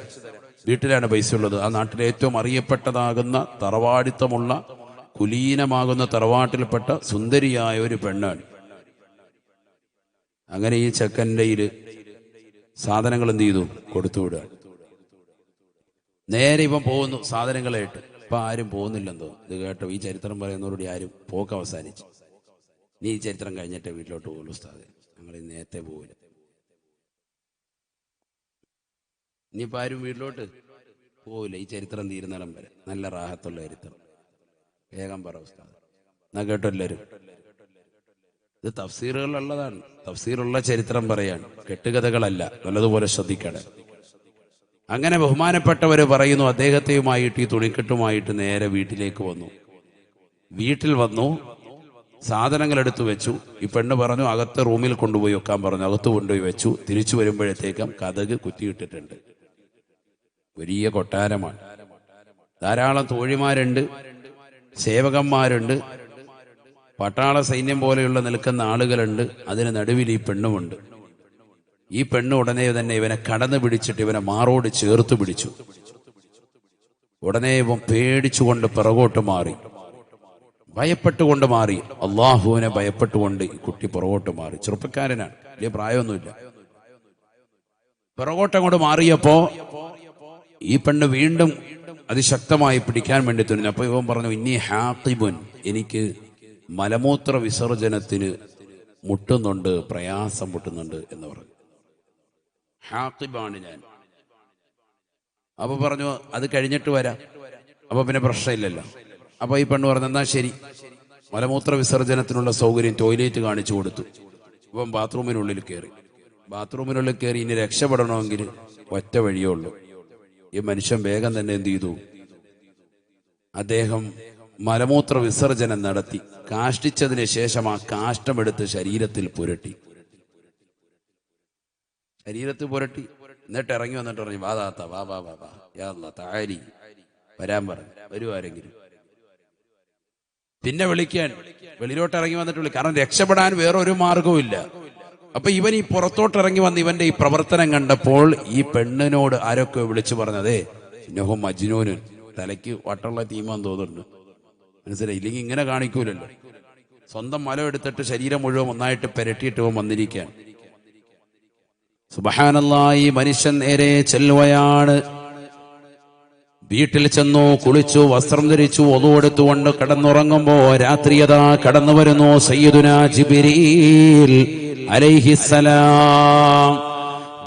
[SPEAKER 1] വീട്ടിലാണ് പൈസ ഉള്ളത്. ആ നാട്ടിലെ ഏറ്റവും അറിയപ്പെട്ടതാകുന്ന തറവാടിത്തമുള്ള കുലീനമാകുന്ന തറവാട്ടിൽപ്പെട്ട സുന്ദരിയായ ഒരു പെണ്ണാണ്. അങ്ങനെ ഈ ചെക്കൻ്റെ സാധനങ്ങൾ എന്ത് ചെയ്തു, കൊടുത്തുവിടുക. നേരെ ഇവൻ പോകുന്നു സാധനങ്ങളായിട്ട്. ഇപ്പൊ ആരും പോകുന്നില്ലെന്തോ, ഇത് കേട്ടോ ഈ ചരിത്രം പറയുന്നവരോട് ആരും പോക്ക് അവസാനിച്ചു. നീ ഈ ചരിത്രം കഴിഞ്ഞിട്ടേ വീട്ടിലോട്ട് പോകുള്ളൂ ഉസ്താദേ, ഞങ്ങൾ നേരത്തെ പോകില്ല. ഇനിയിപ്പോൾ ആരും വീട്ടിലോട്ട് പോവില്ല, ഈ ചരിത്രം തീരുന്നിടം വരെ. നല്ല റാഹത്തുള്ള ചരിത്രം, വേഗം പറ ഉസ്താദ്. എന്നാ കേട്ടോ എല്ലാവരും, ഇത് തഫ്സീറുകളുള്ളതാണ്, തഫ്സീറുള്ള ചരിത്രം പറയാണ്, കെട്ടുകഥകളല്ല. നല്ലതുപോലെ ശ്രദ്ധിക്കണം. അങ്ങനെ ബഹുമാനപ്പെട്ടവര് പറയുന്നു, അദ്ദേഹത്തെയുമായിട്ട് ഈ തുണിക്കെട്ടുമായിട്ട് നേരെ വീട്ടിലേക്ക് വന്നു. വീട്ടിൽ വന്നു, സാധനങ്ങൾ എടുത്തു വെച്ചു. ഈ പെണ്ണ് പറഞ്ഞു അകത്തെ റൂമിൽ കൊണ്ടുപോയി വെക്കാൻ പറഞ്ഞു. അകത്ത് കൊണ്ടുപോയി വെച്ചു. തിരിച്ചു വരുമ്പോഴത്തേക്കും കതക് കുറ്റിയിട്ടിട്ടുണ്ട്. വലിയ കൊട്ടാരമാണ്. ധാരാളം തോഴിമാരുണ്ട്, സേവകന്മാരുണ്ട്, പട്ടാള സൈന്യം പോലെയുള്ള നിൽക്കുന്ന ആളുകളുണ്ട്. അതിന് നടുവിൽ ഈ പെണ്ണുമുണ്ട്. ഈ പെണ്ണ് ഉടനെ തന്നെ ഇവനെ കടന്നു പിടിച്ചിട്ട് ഇവനെ മാറോട് ചേർത്ത് പിടിച്ചു. ഉടനെ ഇവൻ പേടിച്ചുകൊണ്ട് പിറകോട്ട് മാറി, ഭയപ്പെട്ടുകൊണ്ട് മാറി. അള്ളാഹുവിനെ ഭയപ്പെട്ടുകൊണ്ട് ഈ കുട്ടി പുറകോട്ട് മാറി. ചെറുപ്പക്കാരനാണ്, വലിയ പ്രായമൊന്നുമില്ല. പിറകോട്ടങ്ങോട്ട് മാറിയപ്പോ ഈ പെണ്ണ് വീണ്ടും അതിശക്തമായി പിടിക്കാൻ വേണ്ടി തുനിഞ്ഞു. അപ്പൊ ഇവൻ പറഞ്ഞു, ഇന്നി ഹാഖിബുൻ, എനിക്ക് മലമൂത്ര വിസർജനത്തിന് മുട്ടുന്നുണ്ട്, പ്രയാസം മുട്ടുന്നുണ്ട് എന്ന് പറഞ്ഞു. ഹാഖിബാണ് ഞാൻ. അപ്പൊ പറഞ്ഞു അത് കഴിഞ്ഞിട്ട് വരാം. അപ്പൊ പിന്നെ പ്രശ്നമില്ലല്ലോ. അപ്പൊ ഈ പെണ്ണ് പറഞ്ഞു, എന്നാ ശരി. മലമൂത്ര വിസർജനത്തിനുള്ള സൗകര്യം ടോയ്ലറ്റ് കാണിച്ചു കൊടുത്തു. ഇവൻ ബാത്റൂമിനുള്ളിൽ കയറി. ബാത്റൂമിനുള്ളിൽ കയറി ഇനി രക്ഷപ്പെടണമെങ്കിൽ ഒറ്റ വഴിയേ ഉള്ളൂ. ഈ മനുഷ്യൻ വേഗം തന്നെ എന്ത് ചെയ്തു, അദ്ദേഹം മലമൂത്ര വിസർജനം നടത്തി. കാഷ്ടിച്ചതിന് ശേഷം ആ കാഷ്ടമെടുത്ത് ശരീരത്തിൽ പുരട്ടി. എന്നിട്ട് ഇറങ്ങി വന്നിട്ട് പറഞ്ഞു, വാ താത്ത, വാ വാ വാ വാ, യാ അല്ലാഹ് തആലി, വരാൻ പറഞ്ഞു. വരൂ ആരെങ്കിലും. പിന്നെ വിളിക്കാൻ വെളിയിലോട്ട് ഇറങ്ങി വന്നിട്ട് വിളിക്കും. കാരണം രക്ഷപ്പെടാൻ വേറൊരു മാർഗവും ഇല്ല. അപ്പൊ ഇവൻ ഈ പുറത്തോട്ട് ഇറങ്ങി വന്ന് ഇവന്റെ ഈ പ്രവർത്തനം കണ്ടപ്പോൾ ഈ പെണ്ണിനോട് ആരൊക്കെ വിളിച്ചു പറഞ്ഞതേ, ഇന്നഹു മജ്നൂൻ, തലയ്ക്ക് വട്ടുള്ള തീമാന്ന് തോന്നുന്നുണ്ട്. മനസ്സിലായി? ഇല്ലെങ്കിൽ ഇങ്ങനെ കാണിക്കൂലല്ലോ. സ്വന്തം മലം എടുത്തിട്ട് ശരീരം മുഴുവൻ ഒന്നായിട്ട് പെരട്ടിയിട്ട് ഇവൻ വന്നിരിക്കാൻ. സുബ്ഹാനല്ലാഹ്. ഈ മനുഷ്യൻ നേരെ ചെല്ലുകയാണ്. വീട്ടിൽ ചെന്നു, കുളിച്ചു, വസ്ത്രം ധരിച്ചു, ഒളു എടുത്തുകൊണ്ട് കിടന്നുറങ്ങുമ്പോ രാത്രിയതാ കടന്നു വരുന്നു സയ്യിദുനാ ജിബ്രീൽ അലൈഹിസ്സലാം.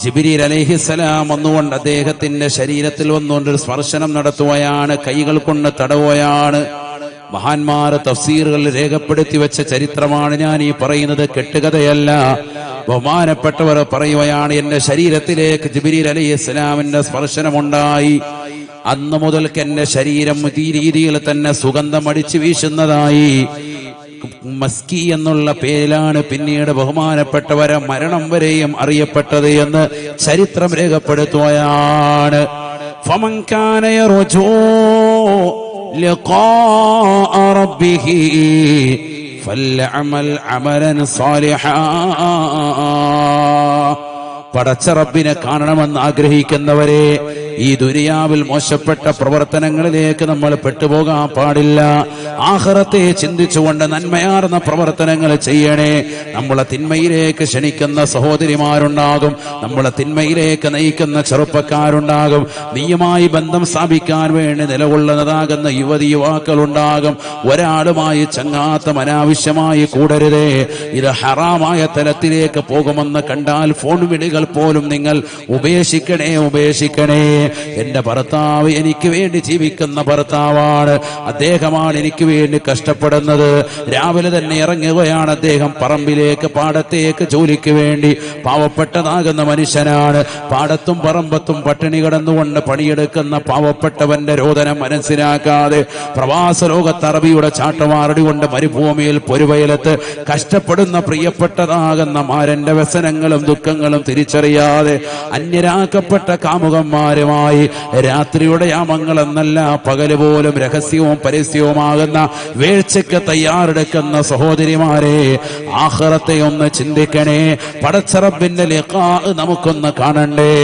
[SPEAKER 1] ജിബ്രീൽ അലൈഹിസ്സലാം വന്നുകൊണ്ട് അദ്ദേഹത്തിന്റെ ശരീരത്തിൽ വന്നുകൊണ്ട് ഒരു സ്പർശനം നടത്തുകയാണ്, കൈകൾ കൊണ്ട് തടവുകയാണ്. മഹാന്മാർ തഫ്സീറുകൾ രേഖപ്പെടുത്തി വെച്ച ചരിത്രമാണ് ഞാൻ ഈ പറയുന്നത്, കെട്ടുകഥയല്ല. ബഹുമാനപ്പെട്ടവർ പറയുകയാണ്, എന്റെ ശരീരത്തിലേക്ക് ജിബ്രീൽ അലൈഹിസ്സലാമിന്റെ സ്പർശനമുണ്ടായി. അന്ന് മുതൽക്ക് എന്റെ ശരീരം ഈ രീതിയിൽ തന്നെ സുഗന്ധം അടിച്ചു വീശുന്നതായി. മസ്കി എന്നുള്ള പേരിലാണ് പിന്നീട് ബഹുമാനപ്പെട്ടവരെ മരണം വരെയും അറിയപ്പെട്ടത് എന്ന് ചരിത്രം രേഖപ്പെടുത്തുകയാണ്. ഫമൻ കാന യർജൂ ലിഖാഅ റബ്ബിഹി ഫൽയഅമൽ അമലൻ സാലിഹാ. പടച്ച റബ്ബിനെ കാണണമെന്ന് ആഗ്രഹിക്കുന്നവരെ, ഈ ദുനിയാവിൽ മോശപ്പെട്ട പ്രവർത്തനങ്ങളിലേക്ക് നമ്മൾ പെട്ടുപോകാൻ പാടില്ല. ആഖിറത്തെ ചിന്തിച്ചുകൊണ്ട് നന്മയാർന്ന പ്രവർത്തനങ്ങൾ ചെയ്യണേ. നമ്മളെ തിന്മയിലേക്ക് ക്ഷണിക്കുന്ന സഹോദരിമാരുണ്ടാകും, നമ്മളെ തിന്മയിലേക്ക് നയിക്കുന്ന ചെറുപ്പക്കാരുണ്ടാകും, നീയുമായി ബന്ധം സ്ഥാപിക്കാൻ വേണ്ടി നിലകൊള്ളുന്നതാകുന്ന യുവതി യുവാക്കളുണ്ടാകും. ഒരാളുമായി ചങ്ങാത്തം അനാവശ്യമായി കൂടരുതേ. ഇത് ഹറാമായ തലത്തിലേക്ക് പോകുമെന്ന് കണ്ടാൽ ഫോൺ വിളികൾ പോലും നിങ്ങൾ ഉപേക്ഷിക്കണേ. എന്റെ ഭർത്താവ് എനിക്ക് വേണ്ടി ജീവിക്കുന്ന ഭർത്താവാണ്, അദ്ദേഹമാണ് എനിക്ക് വേണ്ടി കഷ്ടപ്പെടുന്നത്. രാവിലെ തന്നെ ഇറങ്ങുകയാണ് അദ്ദേഹം പറമ്പിലേക്ക്, പാടത്തേക്ക് ജോലിക്ക് വേണ്ടി. പാവപ്പെട്ടതാകുന്ന മനുഷ്യനാണ്. പാടത്തും പറമ്പത്തും പട്ടിണി കിടന്നുകൊണ്ട് പണിയെടുക്കുന്ന പാവപ്പെട്ടവന്റെ രോദനം മനസ്സിലാക്കാതെ പ്രവാസ ലോകത്ത് അറബിയുടെ ചാട്ടമാറടി കൊണ്ട് മരുഭൂമിയിൽ പൊരുവയലത്ത് കഷ്ടപ്പെടുന്ന പ്രിയപ്പെട്ടതാകുന്ന മാരന്റെ വ്യസനങ്ങളും ദുഃഖങ്ങളും തിരിച്ചറിയാതെ അന്യരാക്കപ്പെട്ട കാമുകന്മാരുമായി രാത്രിയുടെ യാമങ്ങൾ എന്നല്ല പകല് പോലും രഹസ്യവും പരസ്യവുമാകുന്ന വീഴ്ചയ്ക്ക് തയ്യാറെടുക്കുന്ന സഹോദരിമാരെ, ആഖിറത്തെ ഒന്ന് ചിന്തിക്കണേ. പടച്ച റബ്ബിന്റെ ലിഖാ നമുക്കൊന്ന് കാണണ്ടേ,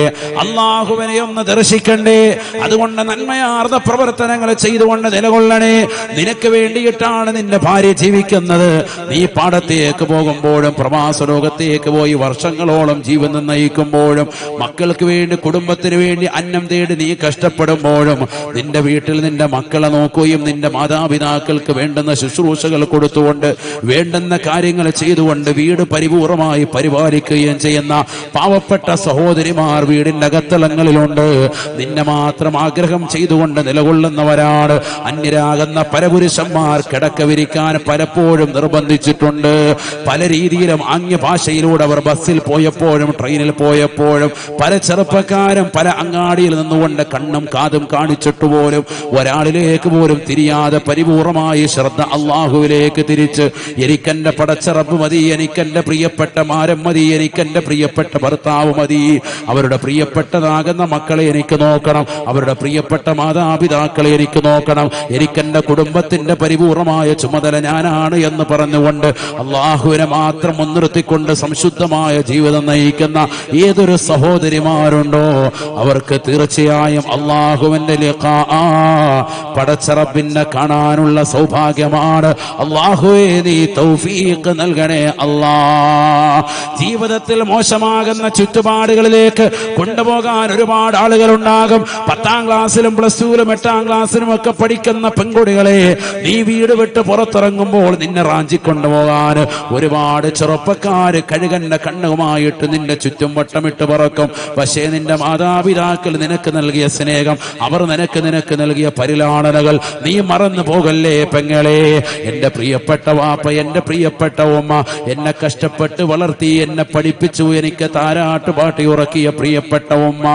[SPEAKER 1] അല്ലാഹുവിനെ ഒന്ന് ദർശിക്കണ്ടേ. അതുകൊണ്ട് നന്മയാർന്ന പ്രവർത്തനങ്ങൾ ചെയ്തുകൊണ്ട് നിലകൊള്ളണേ. നിനക്ക് വേണ്ടിയിട്ടാണ് നിന്റെ ഭാര്യ ജീവിക്കുന്നത്. നീ പാടത്തേക്ക് പോകുമ്പോഴും പ്രവാസ ലോകത്തേക്ക് പോയി വർഷങ്ങളോളം ജീവിതം നയിക്കുമ്പോഴും മക്കൾക്ക് വേണ്ടി കുടുംബത്തിന് വേണ്ടി അന്നം തേടി നീ കഷ്ടപ്പെടുമ്പോഴും നിന്റെ വീട്ടിൽ നിന്റെ മക്കളെ നോക്കുകയും നിന്റെ മാതാപിതാക്കൾക്ക് വേണ്ടുന്ന ശുശ്രൂഷകൾ കൊടുത്തുകൊണ്ട് വേണ്ടുന്ന കാര്യങ്ങൾ ചെയ്തുകൊണ്ട് വീട് പരിപൂർണമായി പരിപാലിക്കുകയും ചെയ്യുന്ന പാവപ്പെട്ട സഹോദരിമാർ വീടിന്റെ അകത്തളങ്ങളിലുണ്ട്. നിന്നെ മാത്രം ആഗ്രഹം ചെയ്തുകൊണ്ട് നിലകൊള്ളുന്നവരാണ്. അന്യരാകുന്ന പരപുരുഷന്മാർ കിടക്ക വിരിക്കാൻ പലപ്പോഴും നിർബന്ധിച്ചിട്ടുണ്ട്. പല രീതിയിലും ആംഗ്യ ഭാഷയിലൂടെ അവർ ബസ്സിൽ പോയപ്പോഴും ട്രെയിനിൽ പോയപ്പോഴും പല ചെറുപ്പക്കാരും പല അങ്ങാടിയിൽ നിന്നുകൊണ്ട് കണ്ണും കാതും കാണിച്ചിട്ട് പോലും ഒരാളിലേക്ക് പോലും തിരിയാതെ പരിപൂർണമായി ശ്രദ്ധ അള്ളാഹുവിലേക്ക് തിരിച്ച് എനിക്കെന്റെ പടച്ച റബ്ബ് മതി, എനിക്കെന്റെ പ്രിയപ്പെട്ട മാരം മതി, എനിക്കെന്റെ പ്രിയപ്പെട്ട ഭർത്താവ് മതി, അവരുടെ പ്രിയപ്പെട്ടതാകുന്ന മക്കളെ എനിക്ക് നോക്കണം, അവരുടെ പ്രിയപ്പെട്ട മാതാപിതാക്കളെ എനിക്ക് നോക്കണം, എനിക്കെന്റെ കുടുംബത്തിന്റെ പരിപൂർണമായ ചുമതല ഞാനാണ് എന്ന് പറഞ്ഞുകൊണ്ട് അള്ളാഹുവിനെ മാത്രം മുൻനിർത്തിക്കൊണ്ട് സംശുദ്ധമായ ജീവിതം നയിക്കുന്ന ഏതൊരു സഹോദരിമാരുണ്ടോ അവർക്ക് തീർച്ചയായും അള്ളാഹുവിന്റെ ലിഖാ പടച്ച റബ്ബിനെ കാണാനുള്ള സൗഭാഗ്യമാണ്. അള്ളാഹുവേ നീ തൗഫീഖ് നൽകണേ അല്ലാ. ജീവിതത്തിൽ മോശമാകുന്ന ചുറ്റുപാടുകളിലേക്ക് കൊണ്ടുപോകാൻ ഒരുപാട് ആളുകൾ ഉണ്ടാകും. 10ാം ക്ലാസ്സിലും പ്ലസ് ടുവിലും 8ാം ക്ലാസ്സിലും ഒക്കെ പഠിക്കുന്ന പെൺകുട്ടികളെ, നീ വീട് വിട്ട് പുറത്തിറങ്ങുമ്പോൾ നിന്നെ റാഞ്ചിക്കൊണ്ടുപോകാൻ ഒരുപാട് ചെറുപ്പക്കാര് കഴുകന്റെ കണ്ണുമായിട്ട് നിന്റെ ചുറ്റും വട്ടമിട്ട് പറക്കും. പക്ഷേ നിന്റെ മാതാപിതാക്കൾ നിനക്ക് നൽകിയ സ്നേഹം, അവർ നിനക്ക് നൽകിയ പരിലാളനകൾ നീ മറന്നു പോകല്ലേ പെങ്ങളെ. എന്റെ പ്രിയപ്പെട്ട വാപ്പ, എന്റെ പ്രിയപ്പെട്ട ഉമ്മ എന്നെ കഷ്ടപ്പെട്ട് വളർത്തി, എന്നെ പഠിപ്പിച്ചു, എനിക്ക് താരാട്ട് പാട്ടി ഉറക്കിയ പ്രിയപ്പെട്ട ഉമ്മ,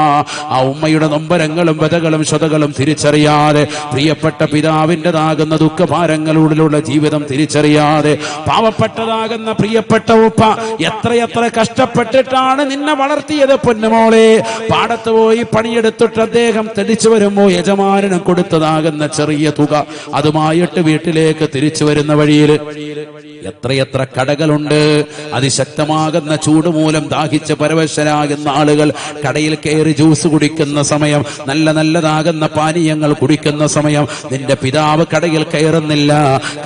[SPEAKER 1] ആ ഉമ്മയുടെ നൊമ്പരങ്ങളും വ്യതകളും ശ്വതകളും തിരിച്ചറിയാതെ, പ്രിയപ്പെട്ട പിതാവിൻ്റെതാകുന്ന ദുഃഖഭാരങ്ങളിലൂടെയുള്ള ജീവിതം തിരിച്ചറിയാതെ, പാവപ്പെട്ടതാകുന്ന പ്രിയപ്പെട്ട ഉപ്പ എത്രയെത്ര കഷ്ടപ്പെട്ടിട്ടാണ് നിന്നെ വളർത്തിയത് പൊന്നുമോളെ. പാടത്ത് പോയി പണിയെടുത്തിട്ട് അദ്ദേഹം തിരിച്ചു വരുമ്പോ യജമാനനും കൊടുത്തതാകുന്ന ചെറിയ തുക അതുമായിട്ട് വീട്ടിലേക്ക് തിരിച്ചു വരുന്ന വഴിയിൽ എത്രയെത്ര കടകളുണ്ട്. അതിശക്തമാകുന്ന ചൂട് മൂലം ദാഹിച്ച് പരവശരാകുന്ന ആളുകൾ കടയിൽ കയറി ജ്യൂസ് കുടിക്കുന്ന സമയം, നല്ലതാകുന്ന പാനീയങ്ങൾ കുടിക്കുന്ന സമയം നിന്റെ പിതാവ് കടയിൽ കയറുന്നില്ല.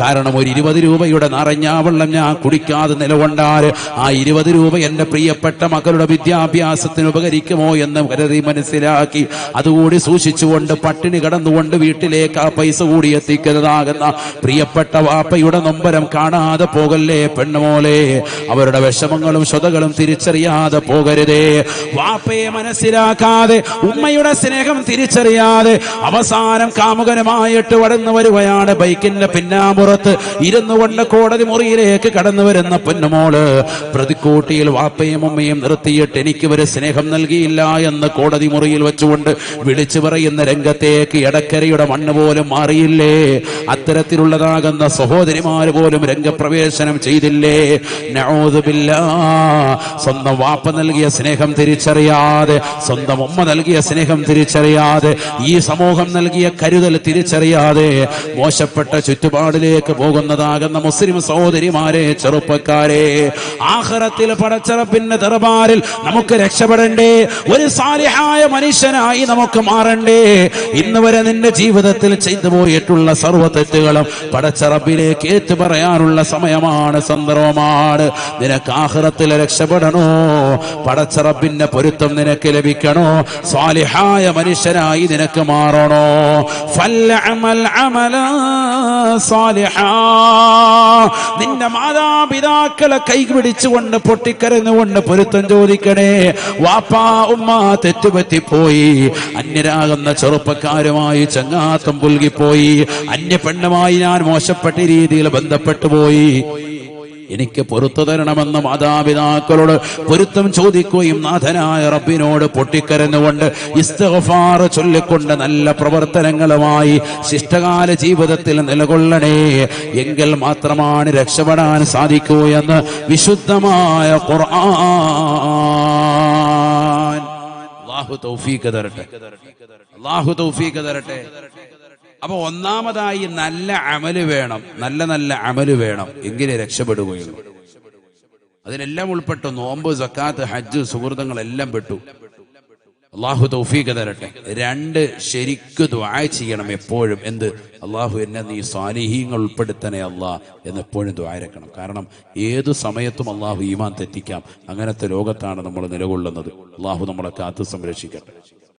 [SPEAKER 1] കാരണം ഒരു 20 രൂപയുടെ നിറഞ്ഞാവെള്ളം ഞാൻ കുടിക്കാതെ നിലകൊണ്ടാൽ ആ 20 രൂപ എന്റെ പ്രിയപ്പെട്ട മക്കളുടെ വിദ്യാഭ്യാസത്തിന് ഉപകരിക്കുമോ എന്ന് കരുതി മനസ്സിലാക്കി അതുകൂടി സൂക്ഷിച്ചുകൊണ്ട് പട്ടിണി കടന്നുകൊണ്ട് വീട്ടിലേക്ക് ആ പൈസ കൂടി എത്തിക്കുന്നതാകുന്ന പ്രിയപ്പെട്ട വാപ്പയുടെ നൊമ്പരം കാണാതെ പോകല്ലേ പെണ്ണുമോളെ. അവരുടെ വിഷമങ്ങളും സ്വതകളും തിരിച്ചറിയാതെ പോകരുതേ. വാപ്പയെ മനസ്സിലാക്കാതെ, ഉമ്മയുടെ സ്നേഹം തിരിച്ചറിയാതെ അവസാനം കാമുകനുമായിട്ട് കടന്നു വരുകയാണ്. ബൈക്കിന്റെ പിന്നാമ്പുറത്ത് ഇരുന്നു കൊണ്ട് കോടതി മുറിയിലേക്ക് കടന്നു വരുന്ന പെണ്ണുമോള് പ്രതിക്കൂട്ടിയിൽ വാപ്പയും ഉമ്മയും നിർത്തിയിട്ട് എനിക്ക് ഒരു സ്നേഹം നൽകിയില്ല എന്ന് കോടതി മുറിയിൽ വെച്ചുകൊണ്ട് വിളിച്ചു പറയുന്ന രംഗത്തേക്ക് എടക്കരയുടെ മണ്ണ് പോലും മാറിയില്ലേ. അത്തരത്തിലുള്ളതാകുന്ന സഹോദരിമാര് പോലും രംഗപ്രവേശനം ചെയ്തില്ലേ. നഊദു ബില്ലാഹ്. സ്വന്തം വാപ്പ നൽകിയ സ്നേഹം തിരിച്ചറിയാതെ, സ്വന്തം ഉമ്മ നൽകിയ സ്നേഹം തിരിച്ചറിയാതെ, ഈ സമൂഹം നൽകിയ കരുതൽ തിരിച്ചറിയാതെ മോശപ്പെട്ട ചുറ്റുപാടിലേക്ക് പോകുന്നതാകുന്ന മുസ്ലിം സഹോദരിമാരെ, ചെറുപ്പക്കാരെ, ആഖിറത്തിൽ പടച്ചറപ്പിന്റെ ദർബാറിൽ നമുക്ക് രക്ഷപ്പെടണ്ടേ, ഒരു സാലിഹായ മനുഷ്യനായി നമുക്ക് മാറണ്ടേ. ഇന്ന് വരെ നിന്റെ ജീവിതത്തിൽ ചെയ്തു പോയിട്ടുള്ള സർവ്വ തെറ്റുകളും പടച്ചറപ്പിലേക്ക് ഏറ്റു പറയാനുള്ള സമയമാണ്, സന്ദർഭമാണ്. നിനക്ക് ആഖിറത്തിൽ രക്ഷപ്പെടണോ, പടച്ചറപ്പിന്റെ പൊരുത്തം നിനക്ക് ലഭിക്കണോ, സാലിഹായ മനുഷ്യനായി നിനക്ക് മാറണോ. ഫൽഅമൽ അമലാ സാലിഹാ. നിന്റെ മാതാപിതാക്കളെ കൈപിടിച്ചുകൊണ്ട് പൊട്ടിക്കരഞ്ഞുകൊണ്ട് പൊരുത്തം ചോദിക്കണേ. വാപ്പാ ഉമ്മ തെറ്റുപറ്റിപ്പോയി, അന്യരാകുന്ന ചെറുപ്പക്കാരുമായി ചങ്ങാത്തം പുൽകിപ്പോയി, അന്യ പെണ്ണുമായി ഞാൻ മോശപ്പെട്ട രീതിയിൽ ബന്ധപ്പെട്ടു പോയി, എനിക്ക് പൊരുത്തു തരണമെന്ന് മാതാപിതാക്കളോട് പൊരുത്തം ചോദിക്കുകയും നാഥനായ റബ്ബിനോട് പൊട്ടിക്കരഞ്ഞുകൊണ്ട് ഇസ്തിഗ്ഫാർ ചൊല്ലിക്കൊണ്ട് നല്ല പ്രവർത്തനങ്ങളുമായി ശിഷ്ടകാല ജീവിതത്തിൽ നിലകൊള്ളണേ. എങ്കിൽ മാത്രമാണ് രക്ഷപ്പെടാൻ സാധിക്കൂ എന്ന് വിശുദ്ധമായ ഖുർആൻ. അല്ലാഹു തൗഫീഖ് തരട്ടെ, അല്ലാഹു തൗഫീഖ് തരട്ടെ. അപ്പൊ ഒന്നാമതായി നല്ല അമല് വേണം, നല്ല അമല് വേണം, എങ്കിലേ രക്ഷപ്പെടുകയുള്ളൂ. അതിനെല്ലാം ഉൾപ്പെട്ടു. നോമ്പ്, സക്കാത്ത്, ഹജ്ജ്, സുഹൃത്തുക്കളെല്ലാം പെട്ടു. അള്ളാഹു തൗഫീഖ് തരട്ടെ. 2, ശരിക്ക് ദുആ ചെയ്യണം എപ്പോഴും. എന്ത്? അള്ളാഹു എന്നെ നീ സാലിഹീങ്ങൾ ഉൾപ്പെടുത്തണേ അല്ലാ എന്ന് എപ്പോഴും ദുആ ഇരക്കണം. കാരണം ഏതു സമയത്തും അള്ളാഹു ഈമാൻ തെറ്റിക്കാം. അങ്ങനത്തെ ലോകത്താണ് നമ്മൾ നിലകൊള്ളുന്നത്. അള്ളാഹു നമ്മളെ കാത്തു സംരക്ഷിക്കട്ടെ.